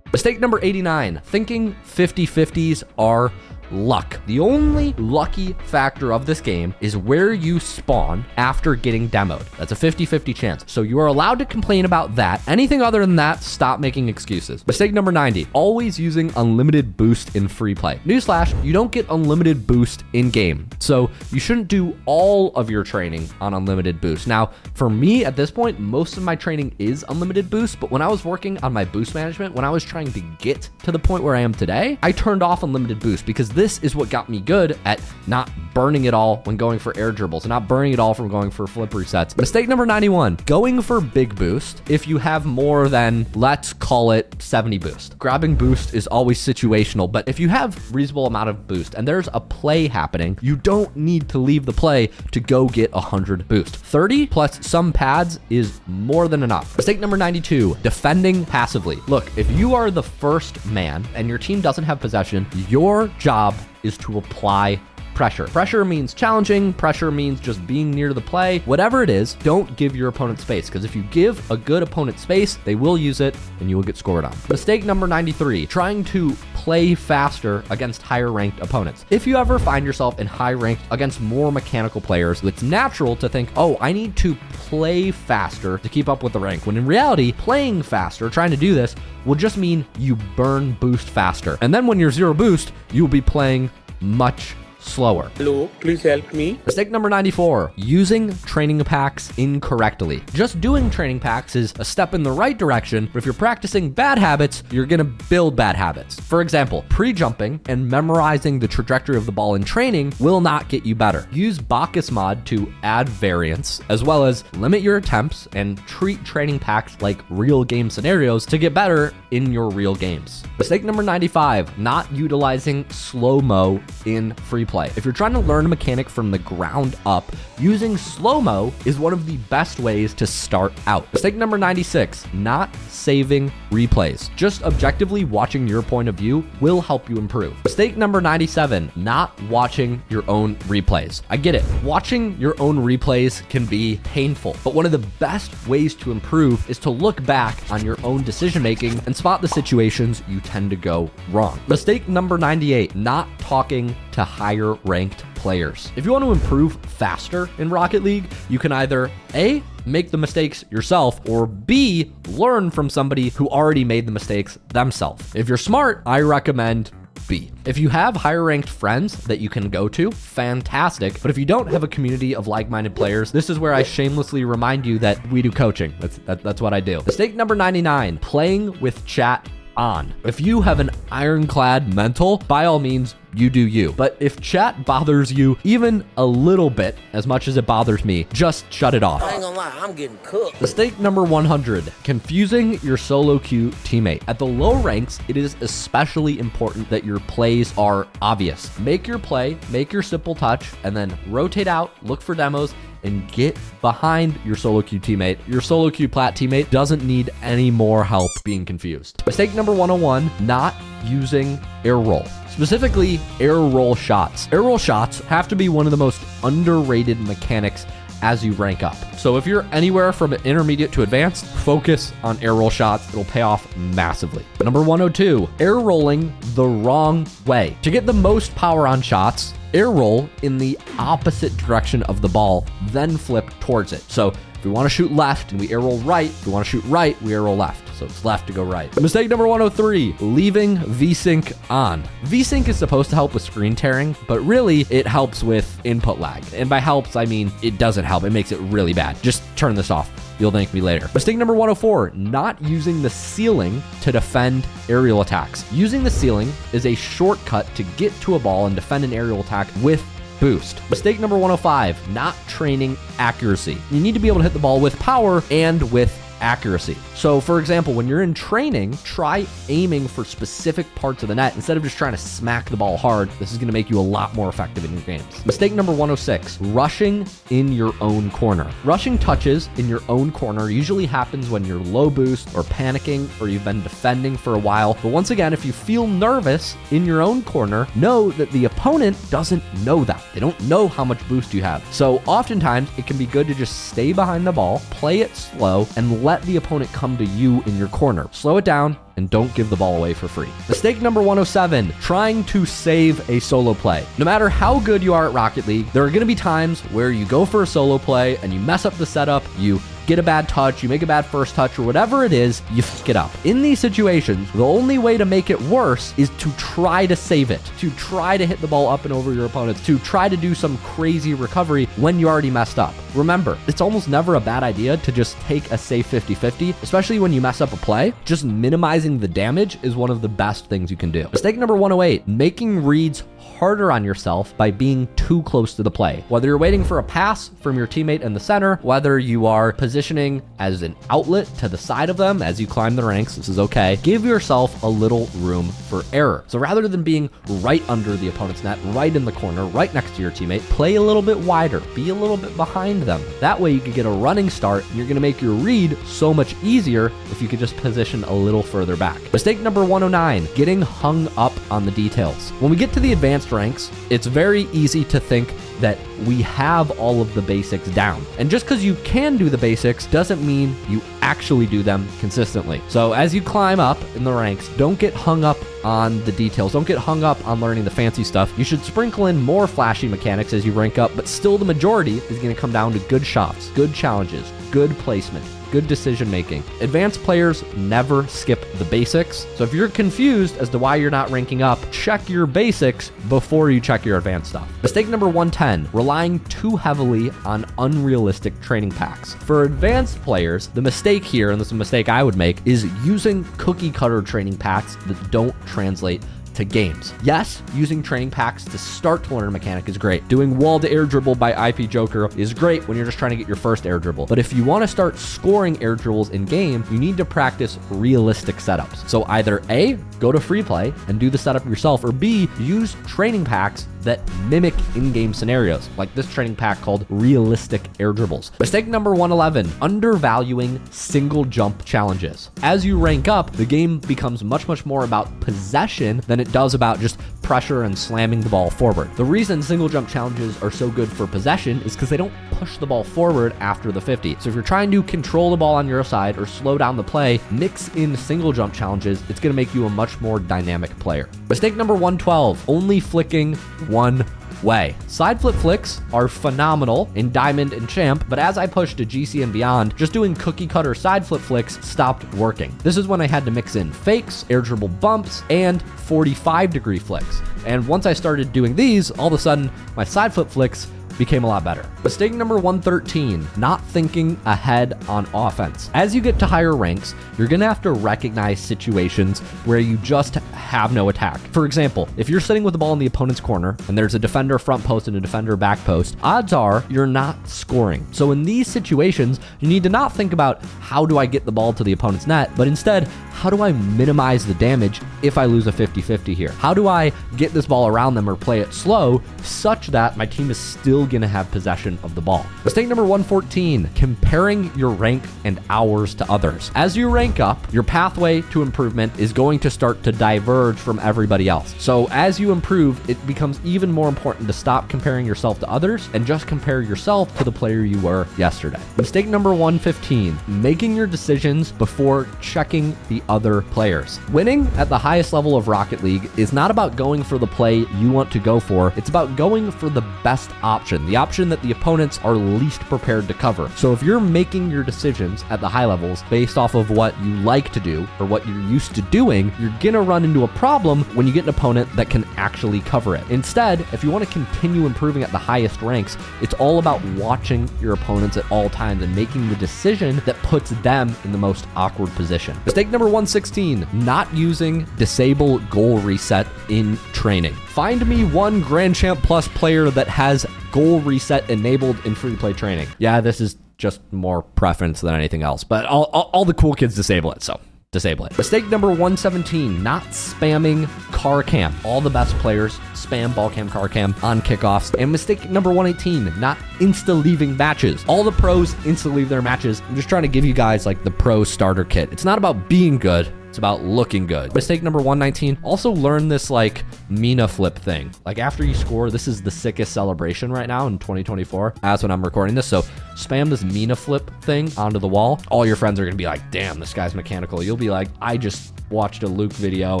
Mistake number 89, thinking 50-50s are luck. The only lucky factor of this game is where you spawn after getting demoed. That's a 50-50 chance. So you are allowed to complain about that. Anything other than that, stop making excuses. Mistake number 90, always using unlimited boost in free play. Newsflash, you don't get unlimited boost in game. So you shouldn't do all of your training on unlimited boost. Now, for me at this point, most of my training is unlimited boost, but when I was working on my boost management, when I was trying to get to the point where I am today, I turned off unlimited boost because this is what got me good at not burning it all when going for air dribbles and not burning it all from going for flip resets. Mistake number 91, going for big boost if you have more than, let's call it 70 boost. Grabbing boost is always situational, but if you have reasonable amount of boost and there's a play happening, you don't need to leave the play to go get 100 boost. 30 plus some pads is more than enough. Mistake number 92, defending passively. Look, if you are the first man and your team doesn't have possession, your job is to apply pressure. Pressure means challenging. Pressure means just being near the play. Whatever it is, don't give your opponent space, because if you give a good opponent space, they will use it and you will get scored on. Mistake number 93, trying to play faster against higher ranked opponents. If you ever find yourself in high ranked against more mechanical players, it's natural to think, oh, I need to play faster to keep up with the rank, when in reality, playing faster, trying to do this, will just mean you burn boost faster. And then when you're zero boost, you'll be playing much slower.
Hello, please help me.
Mistake number 94, using training packs incorrectly. Just doing training packs is a step in the right direction, but if you're practicing bad habits, you're gonna build bad habits. For example, pre-jumping and memorizing the trajectory of the ball in training will not get you better. Use Bacchus mod to add variance, as well as limit your attempts and treat training packs like real game scenarios to get better in your real games. Mistake number 95, not utilizing slow-mo in free play. If you're trying to learn a mechanic from the ground up, using slow-mo is one of the best ways to start out. Mistake number 96, not saving replays. Just objectively watching your point of view will help you improve. Mistake number 97, not watching your own replays. I get it. Watching your own replays can be painful, but one of the best ways to improve is to look back on your own decision making and spot the situations you tend to go wrong. Mistake number 98, not talking to higher ranked players. If you want to improve faster in Rocket League, you can either A, make the mistakes yourself, or B, learn from somebody who already made the mistakes themselves. If you're smart, I recommend B. If you have higher ranked friends that you can go to, fantastic. But if you don't have a community of like-minded players, this is where I shamelessly remind you that we do coaching. That's what I do. Mistake number 99, playing with chat on. If you have an ironclad mental, by all means, you do you. But if chat bothers you even a little bit, as much as it bothers me, just shut it off.
I ain't gonna lie, I'm getting cooked.
Mistake number 100, confusing your solo queue teammate. At the low ranks, it is especially important that your plays are obvious. Make your play, make your simple touch, and then rotate out, look for demos, and get behind your solo queue teammate. Your solo queue plat teammate doesn't need any more help being confused. Mistake number 101, not using air roll. Specifically, air roll shots. Air roll shots have to be one of the most underrated mechanics as you rank up. So if you're anywhere from intermediate to advanced, focus on air roll shots. It'll pay off massively. Number 102, air rolling the wrong way. To get the most power on shots, air roll in the opposite direction of the ball, then flip towards it. So if we want to shoot left and we air roll right, if we want to shoot right, we air roll left. So it's left to go right. Mistake number 103, leaving VSync on. VSync is supposed to help with screen tearing, but really it helps with input lag. And by helps, I mean it doesn't help. It makes it really bad. Just turn this off. You'll thank me later. Mistake number 104, not using the ceiling to defend aerial attacks. Using the ceiling is a shortcut to get to a ball and defend an aerial attack with boost. Mistake number 105, not training accuracy. You need to be able to hit the ball with power and with accuracy. So for example, when you're in training, try aiming for specific parts of the net instead of just trying to smack the ball hard. This is going to make you a lot more effective in your games. Mistake number 106, rushing in your own corner. Rushing touches in your own corner usually happens when you're low boost or panicking or you've been defending for a while. But once again, if you feel nervous in your own corner, know that the opponent doesn't know that. They don't know how much boost you have. So oftentimes it can be good to just stay behind the ball, play it slow, and let the opponent come to you in your corner. Slow it down and don't give the ball away for free. Mistake number 107, trying to save a solo play. No matter how good you are at Rocket League, there are going to be times where you go for a solo play and you mess up the setup, you get a bad touch, you make a bad first touch, or whatever it is, you fuck it up. In these situations, the only way to make it worse is to try to save it, to try to hit the ball up and over your opponents, to try to do some crazy recovery when you already messed up. Remember, it's almost never a bad idea to just take a safe 50-50, especially when you mess up a play. Just minimizing the damage is one of the best things you can do. Mistake number 108, making reads harder on yourself by being too close to the play. Whether you're waiting for a pass from your teammate in the center, whether you are positioning as an outlet to the side of them as you climb the ranks, this is okay. Give yourself a little room for error. So rather than being right under the opponent's net, right in the corner, right next to your teammate, play a little bit wider, be a little bit behind them. That way you can get a running start and you're going to make your read so much easier if you could just position a little further back. Mistake number 109, getting hung up on the details. When we get to the advanced advanced ranks, it's very easy to think that we have all of the basics down. And just because you can do the basics doesn't mean you actually do them consistently. So as you climb up in the ranks, don't get hung up on the details. Don't get hung up on learning the fancy stuff. You should sprinkle in more flashy mechanics as you rank up, but still the majority is going to come down to good shots, good challenges, good placement, good decision making. Advanced players never skip the basics. So if you're confused as to why you're not ranking up, check your basics before you check your advanced stuff. Mistake number 110, relying too heavily on unrealistic training packs. For advanced players, the mistake here, and this is a mistake I would make, is using cookie cutter training packs that don't translate to games. Yes, using training packs to start to learn a mechanic is great. Doing wall to air dribble by IP Joker is great when you're just trying to get your first air dribble. But if you want to start scoring air dribbles in game, you need to practice realistic setups. So either A, go to free play and do the setup yourself, or B, use training packs that mimic in-game scenarios, like this training pack called Realistic Air Dribbles. Mistake number 111, undervaluing single jump challenges. As you rank up, the game becomes much more about possession than it does about just pressure and slamming the ball forward. The reason single jump challenges are so good for possession is because they don't push the ball forward after the 50. So if you're trying to control the ball on your side or slow down the play, mix in single jump challenges. It's going to make you a much more dynamic player. Mistake number 112, only flicking one way. Side flip flicks are phenomenal in Diamond and Champ, but as I pushed to GC and beyond, just doing cookie cutter side flip flicks stopped working. This is when I had to mix in fakes, air dribble bumps, and 45-degree flicks. And once I started doing these, all of a sudden, my side flip flicks became a lot better. Mistake number 113, not thinking ahead on offense. As you get to higher ranks, you're gonna have to recognize situations where you just have no attack. For example, if you're sitting with the ball in the opponent's corner and there's a defender front post and a defender back post, odds are you're not scoring. So in these situations, you need to not think about how do I get the ball to the opponent's net, but instead, how do I minimize the damage if I lose a 50-50 here? How do I get this ball around them or play it slow such that my team is still going to have possession of the ball? Mistake number 114, comparing your rank and hours to others. As you rank up, your pathway to improvement is going to start to diverge from everybody else. So as you improve, it becomes even more important to stop comparing yourself to others and just compare yourself to the player you were yesterday. Mistake number 115, making your decisions before checking the other players. Winning at the highest level of Rocket League is not about going for the play you want to go for. It's about going for the best option, the option that the opponents are least prepared to cover. So if you're making your decisions at the high levels based off of what you like to do or what you're used to doing, you're gonna run into a problem when you get an opponent that can actually cover it. Instead, if you want to continue improving at the highest ranks, it's all about watching your opponents at all times and making the decision that puts them in the most awkward position. Mistake number 116, not using disable goal reset in training. Find me one Grand Champ Plus player that has goal reset enabled in free play training. Yeah, this is just more preference than anything else, but all the cool kids disable it, so disable it. Mistake number 117, not spamming car cam. All the best players spam ball cam, car cam on kickoffs. And mistake number 118, not insta-leaving matches. All the pros insta-leave their matches. I'm just trying to give you guys like the pro starter kit. It's not about being good. It's about looking good. Mistake number 119, also learn this like Mina flip thing. Like after you score, this is the sickest celebration right now in 2024 as when I'm recording this. So spam this Mina flip thing onto the wall. All your friends are gonna be like, damn, this guy's mechanical. You'll be like, I just watched a Luke video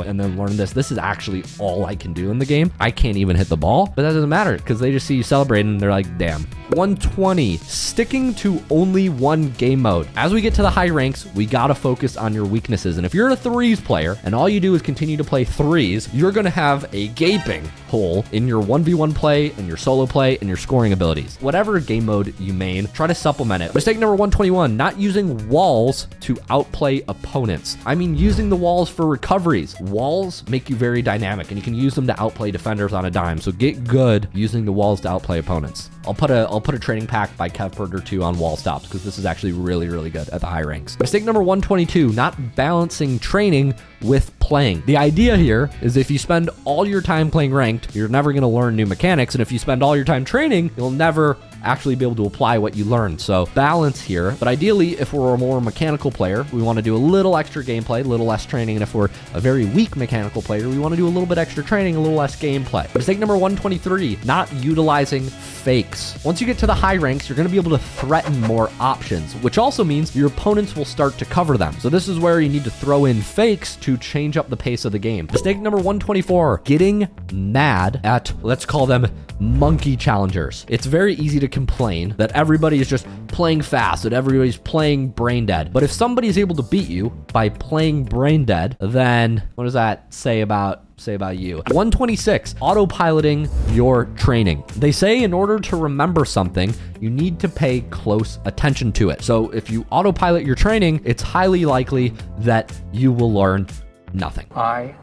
and then learned this. This is actually all I can do in the game. I can't even hit the ball, but that doesn't matter because they just see you celebrating and they're like, damn. 120, sticking to only one game mode. As we get to the high ranks, we gotta focus on your weaknesses. And if you're a threes player and all you do is continue to play threes, you're gonna have a gaping hole in your 1v1 play and your solo play and your scoring abilities. Whatever game mode you main, try to supplement it. Mistake number 121, not using walls to outplay opponents. I mean, using the walls for recoveries. Walls make you very dynamic and you can use them to outplay defenders on a dime. So get good using the walls to outplay opponents. I'll put a training pack by Kevperger 2 on wall stops because this is actually really good at the high ranks. Mistake number 122, not balancing training with playing. The idea here is if you spend all your time playing ranked, you're never going to learn new mechanics. And if you spend all your time training, you'll never actually be able to apply what you learned. So balance here. But ideally, if we're a more mechanical player, we want to do a little extra gameplay, a little less training. And if we're a very weak mechanical player, we want to do a little bit extra training, a little less gameplay. Mistake number 123, not utilizing fakes. Once you get to the high ranks, you're going to be able to threaten more options, which also means your opponents will start to cover them. So this is where you need to throw in fakes to change up the pace of the game. Mistake number 124, getting mad at, let's call them monkey challengers. It's very easy to complain that everybody is just playing fast, that everybody's playing brain dead. But if somebody is able to beat you by playing brain dead, then what does that say about you? 126, autopiloting your training. They say in order to remember something, you need to pay close attention to it. So if you autopilot your training, it's highly likely that you will learn nothing.
I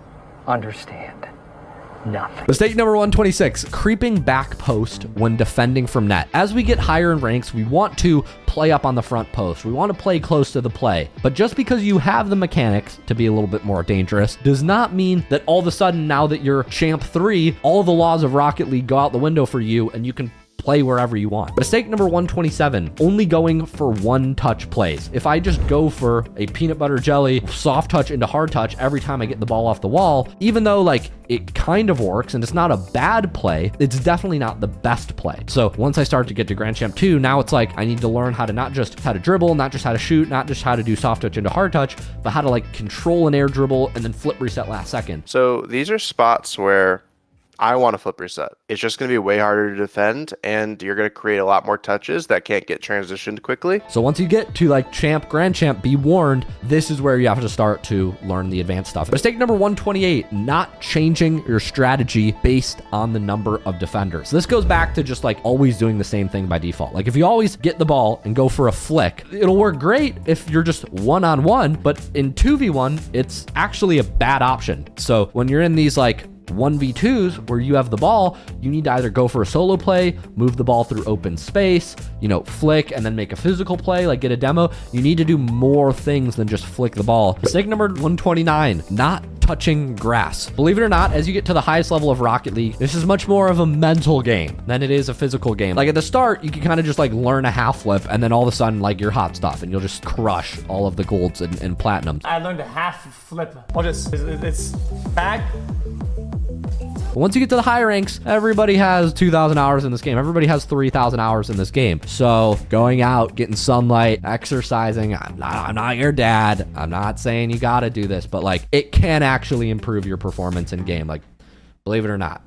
understand nothing.
Mistake number 126, creeping back post when defending from net. As we get higher in ranks, we want to play up on the front post. We want to play close to the play. But just because you have the mechanics to be a little bit more dangerous does not mean that all of a sudden, now that you're champ 3, all the laws of Rocket League go out the window for you and you can play wherever you want. Mistake number 127, only going for one-touch plays. If I just go for a peanut butter jelly, soft touch into hard touch every time I get the ball off the wall, even though like it kind of works and it's not a bad play, it's definitely not the best play. So once I start to get to Grand Champ 2, now it's like I need to learn how to not just how to dribble, not just how to shoot, not just how to do soft touch into hard touch, but how to like control an air dribble and then flip reset last second.
So these are spots where I want to flip reset. It's just going to be way harder to defend, and you're going to create a lot more touches that can't get transitioned quickly.
So once you get to like champ, grand champ, be warned, this is where you have to start to learn the advanced stuff. Mistake number 128, not changing your strategy based on the number of defenders. This goes back to just like always doing the same thing by default. Like if you always get the ball and go for a flick, it'll work great if you're just one-on-one, but in 2v1, it's actually a bad option. So when you're in these like 1v2s where you have the ball, you need to either go for a solo play, move the ball through open space, flick and then make a physical play, like get a demo. You need to do more things than just flick the ball. Mistake number 129, not touching grass. Believe it or not, as you get to the highest level of Rocket League, this is much more of a mental game than it is a physical game. Like at the start, you can kind of just like learn a half flip and then all of a sudden like you're hot stuff and you'll just crush all of the golds and platinums.
I learned a half flip. It's back.
Once you get to the high ranks, everybody has 2,000 hours in this game. Everybody has 3,000 hours in this game. So going out, getting sunlight, exercising, I'm not your dad. I'm not saying you got to do this, but like it can actually improve your performance in game. Like, believe it or not.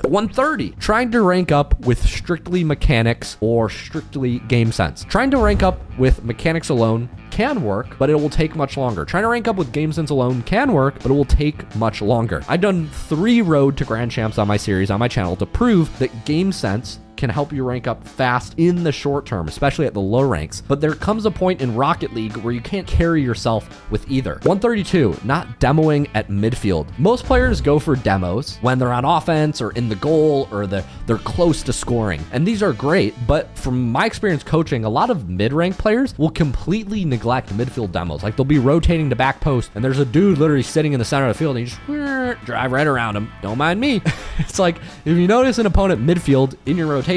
130, trying to rank up with strictly mechanics or strictly game sense. Trying to rank up with mechanics alone can work, but it will take much longer. Trying to rank up with game sense alone can work, but it will take much longer. I've done 3 Road to Grand Champs on my series, on my channel, to prove that game sense can help you rank up fast in the short term, especially at the low ranks. But there comes a point in Rocket League where you can't carry yourself with either. 132, not demoing at midfield. Most players go for demos when they're on offense or in the goal or they're close to scoring. And these are great, but from my experience coaching, a lot of mid-rank players will completely neglect midfield demos. Like they'll be rotating to back post and there's a dude literally sitting in the center of the field and you just drive right around him. Don't mind me. It's like, if you notice an opponent midfield in your rotation,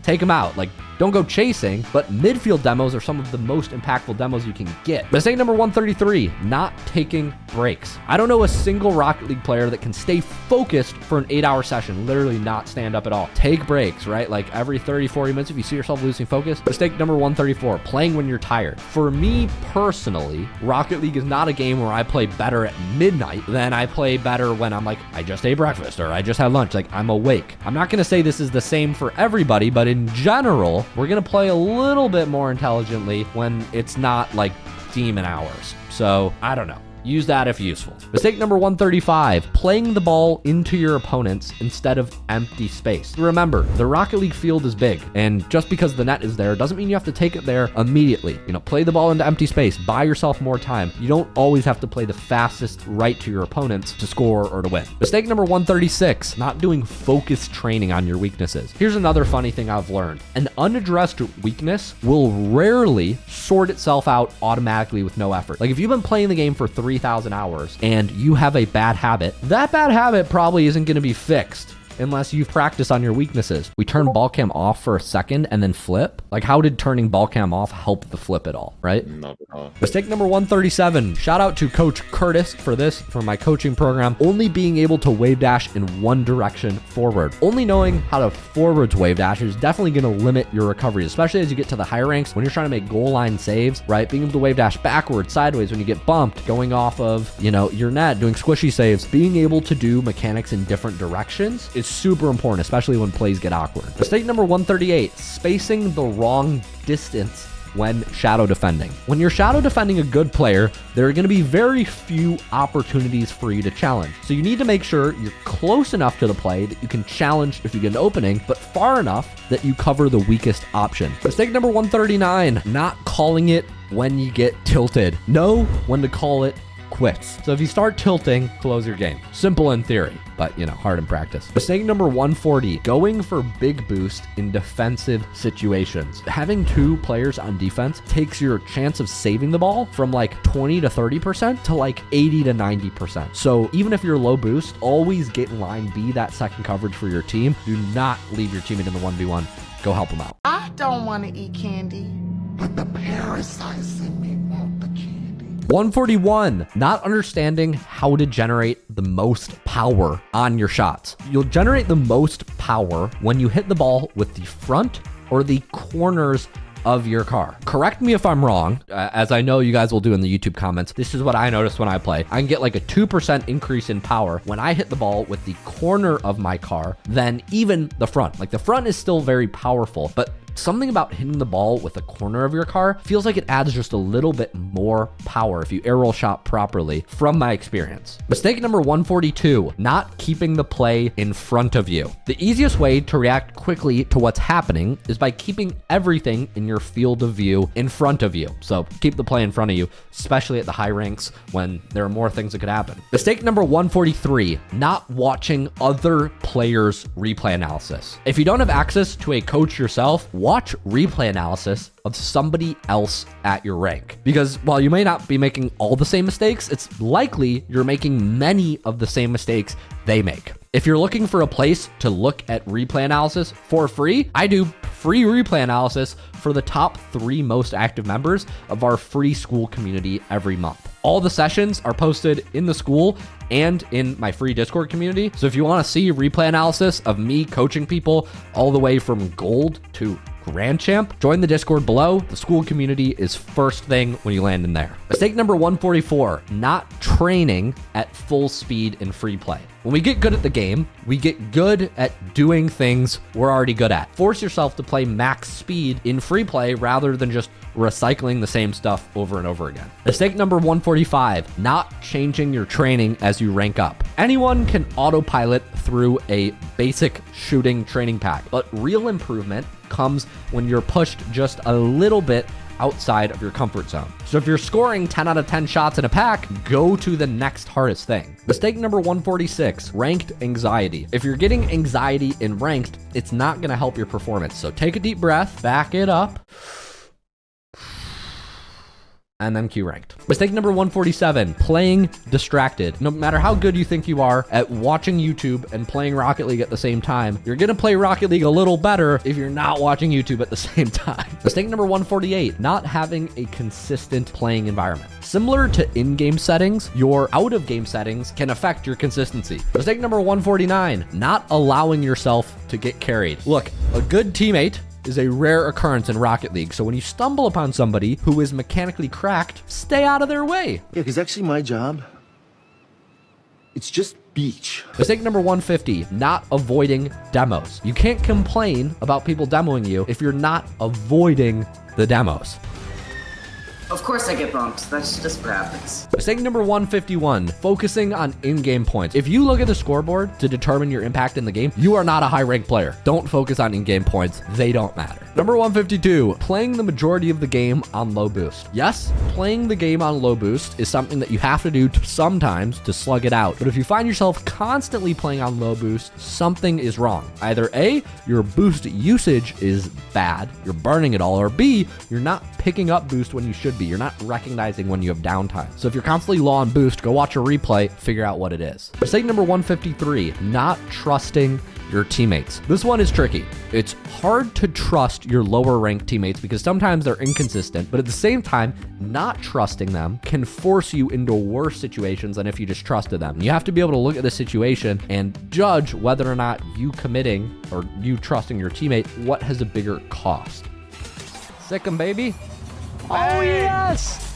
take them out. Like, don't go chasing, but midfield demos are some of the most impactful demos you can get. Mistake number 133, not taking breaks. I don't know a single Rocket League player that can stay focused for an 8-hour session, literally not stand up at all. Take breaks, right? Like every 30, 40 minutes if you see yourself losing focus. Mistake number 134, playing when you're tired. For me personally, Rocket League is not a game where I play better at midnight than I play better when I'm like, I just ate breakfast or I just had lunch. Like I'm awake. I'm not gonna say this is the same for everybody, but in general, we're going to play a little bit more intelligently when it's not like demon hours. So I don't know. Use that if useful. Mistake number 135, playing the ball into your opponents instead of empty space. Remember, the Rocket League field is big, and just because the net is there doesn't mean you have to take it there immediately. Play the ball into empty space, buy yourself more time. You don't always have to play the fastest right to your opponents to score or to win. Mistake number 136, not doing focus training on your weaknesses. Here's another funny thing I've learned. An unaddressed weakness will rarely sort itself out automatically with no effort. Like if you've been playing the game for 3,000 hours and you have a bad habit, that bad habit probably isn't going to be fixed unless you've practiced on your weaknesses. We turn ball cam off for a second and then flip. Like, how did turning ball cam off help the flip at all, right?
Not at all.
Mistake number 137. Shout out to Coach Curtis for this, for my coaching program. Only being able to wave dash in one direction forward. Only knowing how to forwards wave dash is definitely going to limit your recovery, especially as you get to the higher ranks when you're trying to make goal line saves, right? Being able to wave dash backwards, sideways when you get bumped, going off of, you know, your net, doing squishy saves, being able to do mechanics in different directions is super important, especially when plays get awkward. Mistake number 138, spacing the wrong distance when shadow defending. When you're shadow defending a good player, there are going to be very few opportunities for you to challenge. So you need to make sure you're close enough to the play that you can challenge if you get an opening, but far enough that you cover the weakest option. Mistake number 139, not calling it when you get tilted. Know when to call it quits. So if you start tilting, close your game. Simple in theory, but you know, hard in practice. Mistake number 140, going for big boost in defensive situations. Having two players on defense takes your chance of saving the ball from like 20 to 30% to like 80 to 90%. So even if you're low boost, always get in line, be that second coverage for your team. Do not leave your teammate in the 1v1. Go help them out.
I don't want to eat candy, but the parasites in me want the candy.
141, not understanding how to generate the most power on your shots. You'll generate the most power when you hit the ball with the front or the corners of your car. Correct me if I'm wrong, as I know you guys will do in the YouTube comments. This is what I noticed when I play. I can get like a 2% increase in power when I hit the ball with the corner of my car than even the front. Like the front is still very powerful, but something about hitting the ball with the corner of your car feels like it adds just a little bit more power if you air roll shot properly, from my experience. Mistake number 142, not keeping the play in front of you. The easiest way to react quickly to what's happening is by keeping everything in your field of view in front of you. So keep the play in front of you, especially at the high ranks when there are more things that could happen. Mistake number 143, not watching other players' replay analysis. If you don't have access to a coach yourself, watch replay analysis of somebody else at your rank. Because while you may not be making all the same mistakes, it's likely you're making many of the same mistakes they make. If you're looking for a place to look at replay analysis for free, I do free replay analysis for the top 3 most active members of our free school community every month. All the sessions are posted in the school and in my free Discord community. So if you want to see replay analysis of me coaching people all the way from gold to Grand Champ, join the Discord below. The school community is first thing when you land in there. Mistake number 144, not training at full speed in free play. When we get good at the game, we get good at doing things we're already good at. Force yourself to play max speed in free play rather than just recycling the same stuff over and over again. Mistake number 145, not changing your training as you rank up. Anyone can autopilot through a basic shooting training pack, but real improvement comes when you're pushed just a little bit outside of your comfort zone. So if you're scoring 10 out of 10 shots in a pack, go to the next hardest thing. Mistake number 146, ranked anxiety. If you're getting anxiety in ranked, it's not going to help your performance. So take a deep breath, back it up, and then Q ranked. Mistake number 147, playing distracted. No matter how good you think you are at watching YouTube and playing Rocket League at the same time, you're gonna play Rocket League a little better if you're not watching YouTube at the same time. Mistake number 148, not having a consistent playing environment. Similar to in-game settings, your out-of-game settings can affect your consistency. Mistake number 149, not allowing yourself to get carried. Look, a good teammate is a rare occurrence in Rocket League. So when you stumble upon somebody who is mechanically cracked, stay out of their way.
Yeah, because actually my job, it's just beach.
Mistake number 150, not avoiding demos. You can't complain about people demoing you if you're not avoiding the demos.
Of course I get bumped. That's just what happens.
Mistake number 151, focusing on in-game points. If you look at the scoreboard to determine your impact in the game, you are not a high-ranked player. Don't focus on in-game points. They don't matter. Number 152, playing the majority of the game on low boost. Yes, playing the game on low boost is something that you have to do sometimes to slug it out. But if you find yourself constantly playing on low boost, something is wrong. Either A, your boost usage is bad, you're burning it all, or B, you're not picking up boost when you should be. You're not recognizing when you have downtime. So if you're constantly low on boost, go watch a replay, figure out what it is. Mistake number 153, not trusting your teammates. This one is tricky. It's hard to trust your lower ranked teammates because sometimes they're inconsistent, but at the same time, not trusting them can force you into worse situations than if you just trusted them. You have to be able to look at the situation and judge whether or not you committing or you trusting your teammate, what has a bigger cost. Sick 'em, baby. Oh, yes.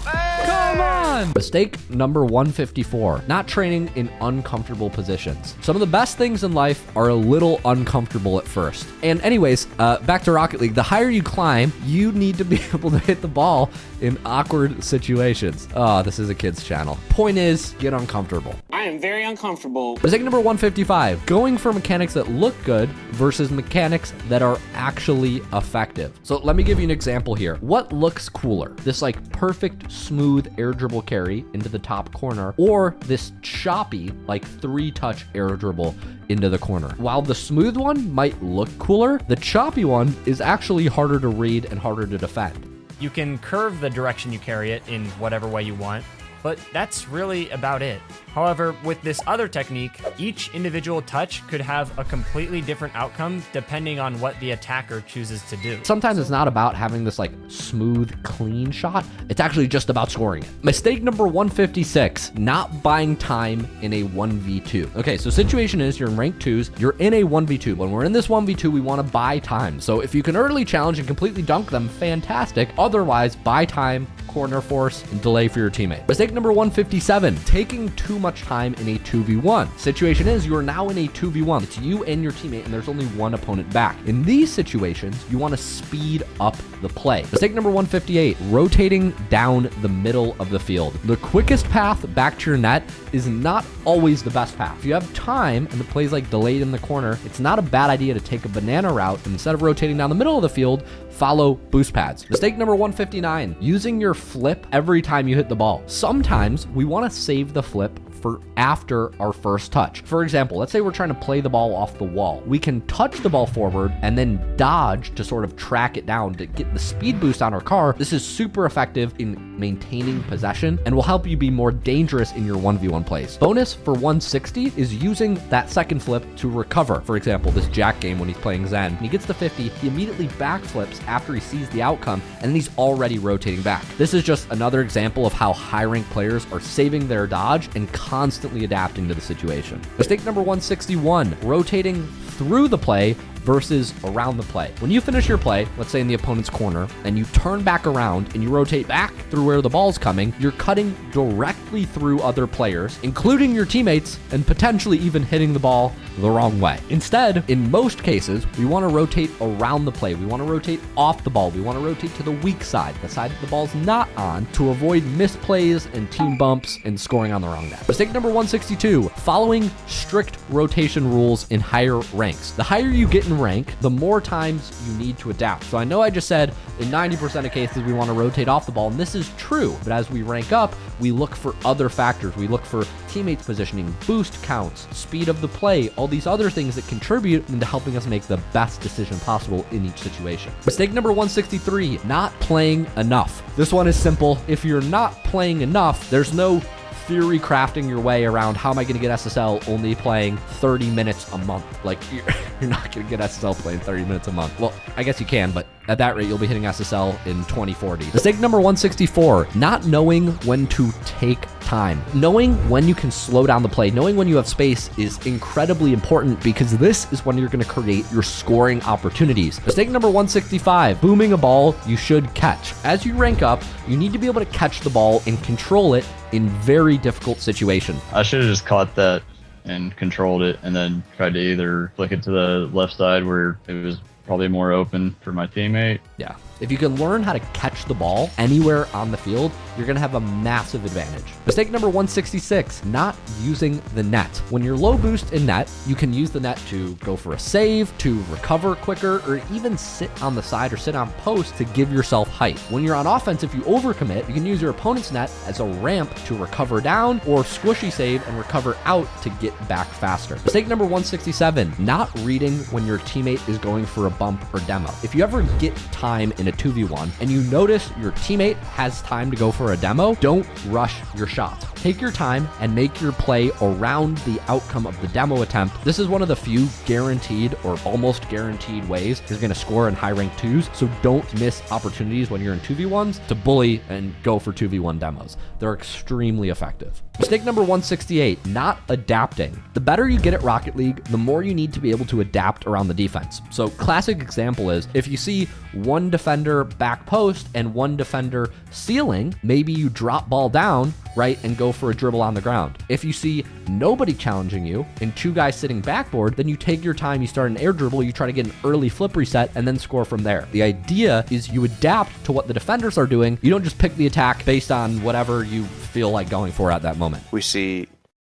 Come on! Mistake number 154, not training in uncomfortable positions. Some of the best things in life are a little uncomfortable at first. And anyways, back to Rocket League, the higher you climb, you need to be able to hit the ball in awkward situations. Oh, this is a kid's channel. Point is, get uncomfortable.
I am very uncomfortable.
Mistake number 155, going for mechanics that look good versus mechanics that are actually effective. So let me give you an example here. What looks cooler? This like perfect, smooth air dribble carry into the top corner, or this choppy, like 3-touch air dribble into the corner. While the smooth one might look cooler, the choppy one is actually harder to read and harder to defend.
You can curve the direction you carry it in whatever way you want, but that's really about it. However, with this other technique, each individual touch could have a completely different outcome depending on what the attacker chooses to do.
Sometimes it's not about having this like smooth, clean shot. It's actually just about scoring it. Mistake number 156, not buying time in a 1v2. Okay, so situation is you're in rank 2s, you're in a 1v2. When we're in this 1v2, we want to buy time. So if you can early challenge and completely dunk them, fantastic. Otherwise, buy time, corner force, and delay for your teammate. Mistake number 157, taking too much time in a 2v1. Situation is you are now in a 2v1. It's you and your teammate and there's only one opponent back. In these situations, you want to speed up the play. Mistake number 158, rotating down the middle of the field. The quickest path back to your net is not always the best path. If you have time and the play's like delayed in the corner, it's not a bad idea to take a banana route and instead of rotating down the middle of the field, follow boost pads. Mistake number 159, using your flip every time you hit the ball. Sometimes we want to save the flip for after our first touch. For example, let's say we're trying to play the ball off the wall. We can touch the ball forward and then dodge to sort of track it down to get the speed boost on our car. This is super effective in maintaining possession and will help you be more dangerous in your 1v1 plays. Bonus for 160 is using that second flip to recover. For example, this Jack game when he's playing Zen, when he gets to 50, he immediately backflips after he sees the outcome and then he's already rotating back. This is just another example of how high-ranked players are saving their dodge and constantly adapting to the situation. Mistake number 161, rotating through the play versus around the play. When you finish your play, let's say in the opponent's corner, and you turn back around and you rotate back through where the ball's coming, you're cutting directly through other players, including your teammates, and potentially even hitting the ball the wrong way. Instead, in most cases, we want to rotate around the play. We want to rotate off the ball. We want to rotate to the weak side, the side that the ball's not on, to avoid misplays and team bumps and scoring on the wrong net. Mistake number 162, following strict rotation rules in higher ranks. The higher you get in rank, the more times you need to adapt. So I know I just said in 90% of cases we want to rotate off the ball, and this is true, but as we rank up, we look for other factors. We look for teammates positioning, boost counts, speed of the play, all these other things that contribute into helping us make the best decision possible in each situation. Mistake number 163, not playing enough. This one is simple. If you're not playing enough, there's no theory crafting your way around how am I going to get SSL only playing 30 minutes a month. Like, you're not going to get SSL playing 30 minutes a month. Well, I guess you can, but at that rate, you'll be hitting SSL in 2040. Mistake number 164, not knowing when to take time. Knowing when you can slow down the play, knowing when you have space is incredibly important because this is when you're going to create your scoring opportunities. Mistake number 165, booming a ball you should catch. As you rank up, you need to be able to catch the ball and control it in very difficult situations.
I should have just caught that and controlled it and then tried to either flick it to the left side where it was probably more open for my teammate.
Yeah. If you can learn how to catch the ball anywhere on the field, you're going to have a massive advantage. Mistake number 166, not using the net. When you're low boost in net, you can use the net to go for a save, to recover quicker, or even sit on the side or sit on post to give yourself height. When you're on offense, if you overcommit, you can use your opponent's net as a ramp to recover down or squishy save and recover out to get back faster. Mistake number 167, not reading when your teammate is going for a bump or demo. If you ever get time in a 2v1 and you notice your teammate has time to go for a demo, don't rush your shots. Take your time and make your play around the outcome of the demo attempt. This is one of the few guaranteed or almost guaranteed ways you're going to score in high rank 2s, so don't miss opportunities when you're in 2v1s to bully and go for 2v1 demos. They're extremely effective. Mistake number 168, not adapting. The better you get at Rocket League, the more you need to be able to adapt around the defense. So classic example is if you see one defender back post and one defender ceiling, maybe you drop ball down, right, and go for a dribble on the ground. If you see nobody challenging you and two guys sitting backboard, then you take your time, you start an air dribble, you try to get an early flip reset and then score from there. The idea is you adapt to what the defenders are doing. You don't just pick the attack based on whatever you feel like going for at that moment.
We see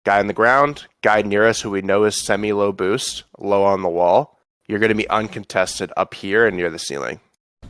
guy on the ground, guy near us who we know is semi-low boost, low on the wall. You're going to be uncontested up here and near the ceiling.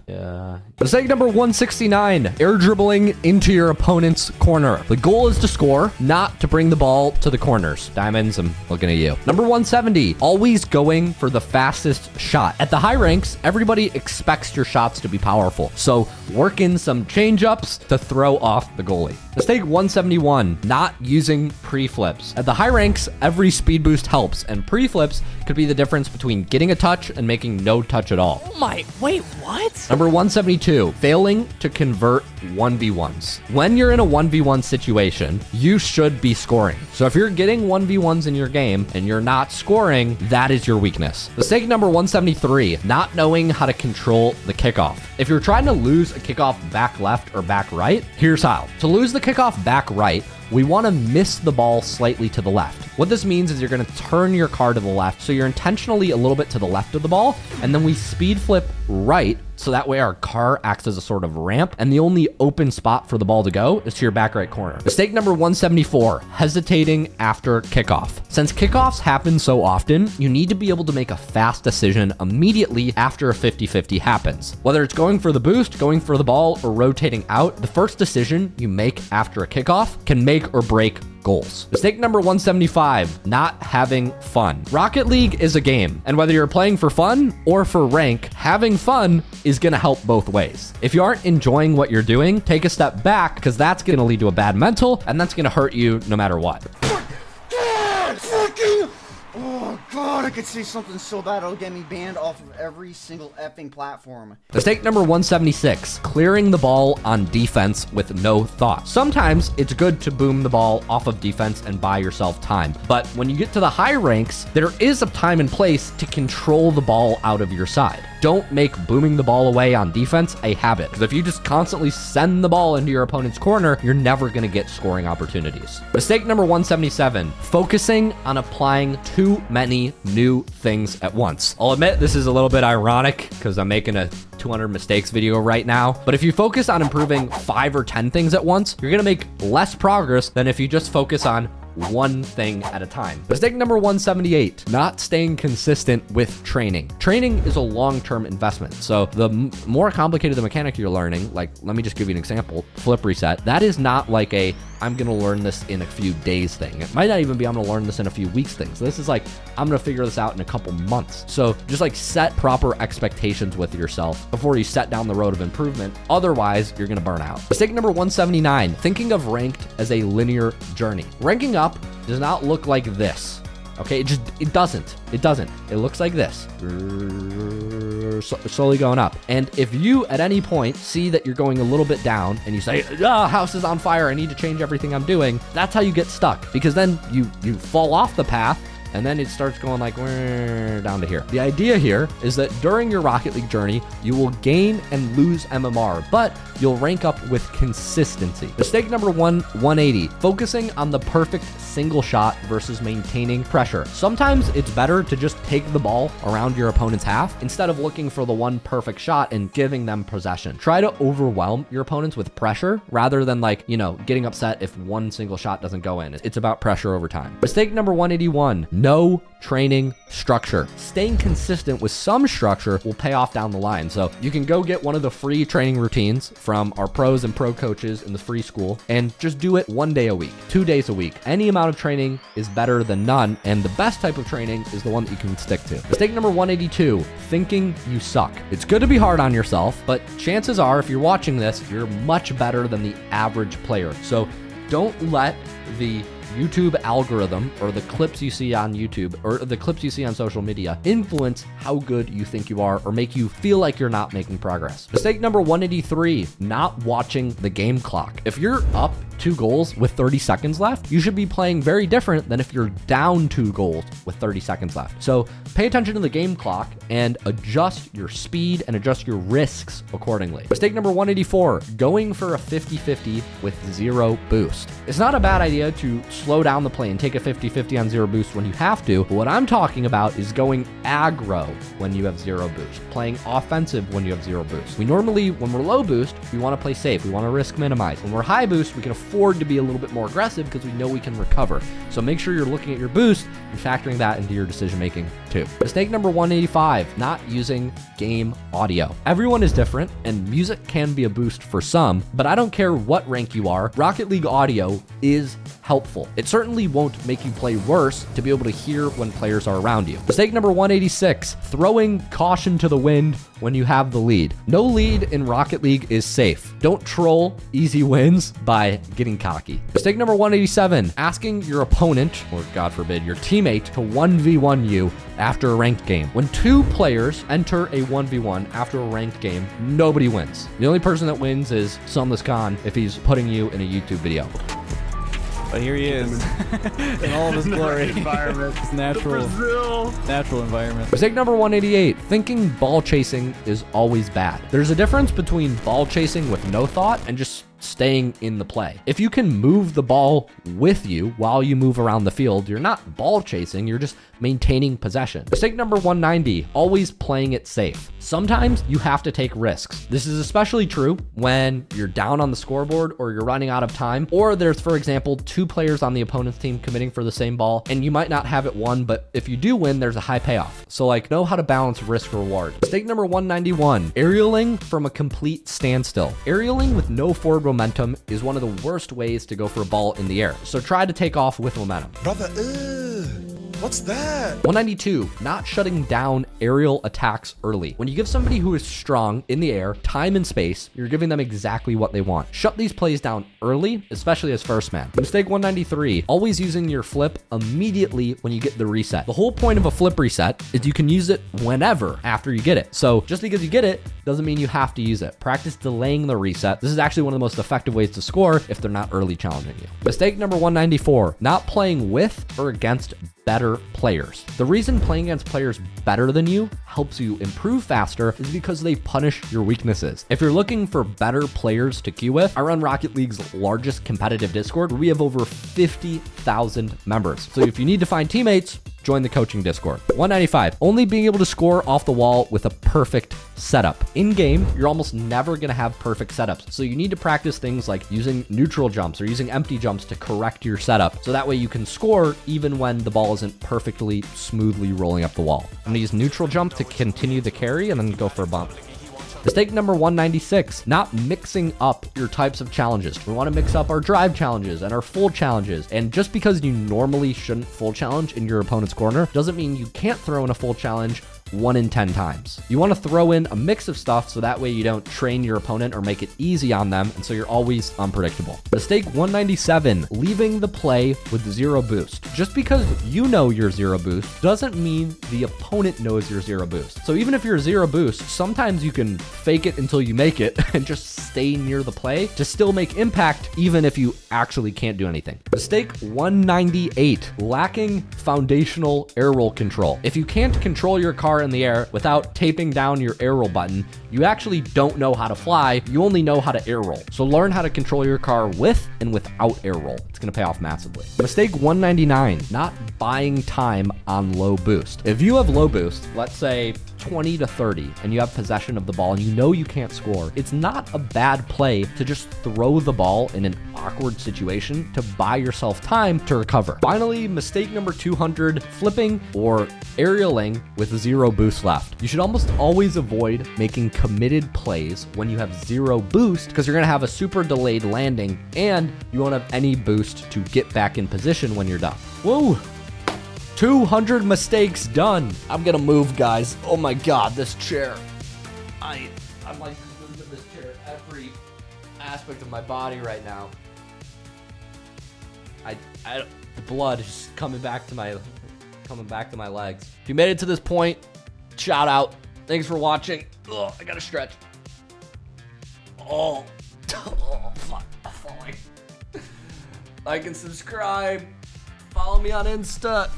Yeah. Mistake number 169, air dribbling into your opponent's corner. The goal is to score, not to bring the ball to the corners. Diamonds, I'm looking at you. Number 170, always going for the fastest shot. At the high ranks, everybody expects your shots to be powerful. So work in some change-ups to throw off the goalie. Mistake 171, not using pre-flips. At the high ranks, every speed boost helps, and pre-flips could be the difference between getting a touch and making no touch at all.
Oh my, wait, what?
Number 172, failing to convert 1v1s. When you're in a 1v1 situation, you should be scoring. So if you're getting 1v1s in your game and you're not scoring, that is your weakness. Mistake number 173, not knowing how to control the kickoff. If you're trying to lose a kickoff back left or back right, here's how. To lose the kickoff back right, we want to miss the ball slightly to the left. What this means is you're going to turn your car to the left, so you're intentionally a little bit to the left of the ball, and then we speed flip right, so that way our car acts as a sort of ramp, and the only open spot for the ball to go is to your back right corner. Mistake number 174, hesitating after kickoff. Since kickoffs happen so often, you need to be able to make a fast decision immediately after a 50-50 happens. Whether it's going for the boost, going for the ball, or rotating out, the first decision you make after a kickoff can make or break goals. Mistake number 175, not having fun. Rocket League is a game, and whether you're playing for fun or for rank, having fun is going to help both ways. If you aren't enjoying what you're doing, take a step back, because that's going to lead to a bad mental, and that's going to hurt you no matter what.
Oh god, I could say something so bad it'll get me banned off of every single effing platform.
Mistake number 176, clearing the ball on defense with no thought. Sometimes it's good to boom the ball off of defense and buy yourself time. But when you get to the high ranks, there is a time and place to control the ball out of your side. Don't make booming the ball away on defense a habit, because if you just constantly send the ball into your opponent's corner, you're never going to get scoring opportunities. Mistake number 177, focusing on applying too many new things at once. I'll admit this is a little bit ironic because I'm making a 200 mistakes video right now, but if you focus on improving 5 or 10 things at once, you're going to make less progress than if you just focus on one thing at a time. Mistake number 178, not staying consistent with training. Training is a long-term investment. So the more complicated the mechanic you're learning, like, let me just give you an example, flip reset, that is not like a, I'm going to learn this in a few days thing. It might not even be, I'm going to learn this in a few weeks thing. So this is like, I'm going to figure this out in a couple months. So just like set proper expectations with yourself before you set down the road of improvement. Otherwise, you're going to burn out. Mistake number 179, thinking of ranked as a linear journey. Ranking up does not look like this. Okay, it doesn't. It looks like this. Slowly going up. And if you at any point see that you're going a little bit down and you say, house is on fire, I need to change everything I'm doing, that's how you get stuck, because then you fall off the path and then it starts going like down to here. The idea here is that during your Rocket League journey, you will gain and lose MMR, but you'll rank up with consistency. Mistake number 180, focusing on the perfect single shot versus maintaining pressure. Sometimes it's better to just take the ball around your opponent's half instead of looking for the one perfect shot and giving them possession. Try to overwhelm your opponents with pressure rather than getting upset if one single shot doesn't go in. It's about pressure over time. Mistake number 181, No training structure. Staying consistent with some structure will pay off down the line. So you can go get one of the free training routines from our pros and pro coaches in the free school and just do it 1 day a week, 2 days a week. Any amount of training is better than none, and the best type of training is the one that you can stick to. Mistake number 182, thinking you suck. It's good to be hard on yourself, but chances are if you're watching this, you're much better than the average player. So don't let the YouTube algorithm or the clips you see on YouTube or the clips you see on social media influence how good you think you are or make you feel like you're not making progress. Mistake number 183, not watching the game clock. If you're up 2 goals with 30 seconds left, you should be playing very different than if you're down 2 goals with 30 seconds left. So pay attention to the game clock and adjust your speed and adjust your risks accordingly. Mistake number 184, going for a 50-50 with 0 boost. It's not a bad idea to slow down the play and take a 50-50 on 0 boost when you have to, but what I'm talking about is going aggro when you have 0 boost, playing offensive when you have 0 boost. We normally, when we're low boost, we want to play safe, we want to risk minimize. When we're high boost, we can afford to be a little bit more aggressive because we know we can recover. So make sure you're looking at your boost and factoring that into your decision making too. Mistake number 185, not using game audio. Everyone is different and music can be a boost for some, but I don't care what rank you are, Rocket League audio is helpful. It certainly won't make you play worse to be able to hear when players are around you. Mistake number 186, throwing caution to the wind when you have the lead. No lead in Rocket League is safe. Don't troll easy wins by getting cocky. Mistake number 187, asking your opponent, or God forbid, your teammate to 1v1 you after a ranked game. When 2 players enter a 1v1 after a ranked game, nobody wins. The only person that wins is Sunless Khan if he's putting you in a YouTube video.
But here he is in all of his glory. Environment. It's natural environment.
Mistake number 188, thinking ball chasing is always bad. There's a difference between ball chasing with no thought and just staying in the play. If you can move the ball with you while you move around the field, you're not ball chasing, you're just maintaining possession. Mistake number 190, always playing it safe. Sometimes you have to take risks. This is especially true when you're down on the scoreboard or you're running out of time, or there's, for example, 2 players on the opponent's team committing for the same ball, and you might not have it won, but if you do win, there's a high payoff. So know how to balance risk reward. Mistake number 191, aerialing from a complete standstill. Aerialing with no forward momentum is one of the worst ways to go for a ball in the air. So try to take off with momentum.
Brother, what's that?
192, not shutting down aerial attacks early. When you give somebody who is strong in the air time and space, you're giving them exactly what they want. Shut these plays down early, especially as first man. Mistake 193, always using your flip immediately when you get the reset. The whole point of a flip reset is you can use it whenever after you get it. So just because you get it doesn't mean you have to use it. Practice delaying the reset. This is actually one of the most effective ways to score if they're not early challenging you. Mistake number 194, not playing with or against better players. The reason playing against players better than you helps you improve faster is because they punish your weaknesses. If you're looking for better players to queue with, I run Rocket League's largest competitive Discord where we have over 50,000 members. So if you need to find teammates, join the coaching Discord. 195, only being able to score off the wall with a perfect setup. In game, you're almost never gonna have perfect setups. So you need to practice things like using neutral jumps or using empty jumps to correct your setup. So that way you can score even when the ball isn't perfectly smoothly rolling up the wall. I'm gonna use neutral jump to continue the carry and then go for a bump. Mistake number 196, not mixing up your types of challenges. We want to mix up our drive challenges and our full challenges. And just because you normally shouldn't full challenge in your opponent's corner doesn't mean you can't throw in a full challenge 1 in 10 times. You want to throw in a mix of stuff so that way you don't train your opponent or make it easy on them, and so you're always unpredictable. Mistake 197, leaving the play with 0 boost. Just because you know you're 0 boost doesn't mean the opponent knows you're 0 boost. So even if you're 0 boost, sometimes you can fake it until you make it and just stay near the play to still make impact even if you actually can't do anything. Mistake 198, lacking foundational air roll control. If you can't control your car in the air without taping down your air roll button, you actually don't know how to fly, you only know how to air roll. So learn how to control your car with and without air roll. It's gonna pay off massively. Mistake 199, not buying time on low boost. If you have low boost, let's say 20 to 30 and you have possession of the ball and you know you can't score, it's not a bad play to just throw the ball in an awkward situation to buy yourself time to recover. Finally, mistake number 200, flipping or aerialing with 0 boost left. You should almost always avoid making committed plays when you have 0 boost because you're going to have a super delayed landing and you won't have any boost to get back in position when you're done. Whoa! 200 mistakes done. I'm gonna move, guys. Oh my god, this chair. I'm like moving this chair every aspect of my body right now. The blood is just coming back to my legs. If you made it to this point, shout out. Thanks for watching. Oh, I gotta stretch. Oh, fuck, I'm falling. Like and subscribe. Follow me on Insta.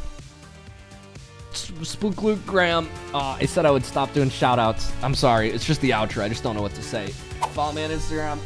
Spook Luke Graham. I said I would stop doing shout outs. I'm sorry. It's just the outro. I just don't know what to say. Follow me on Instagram.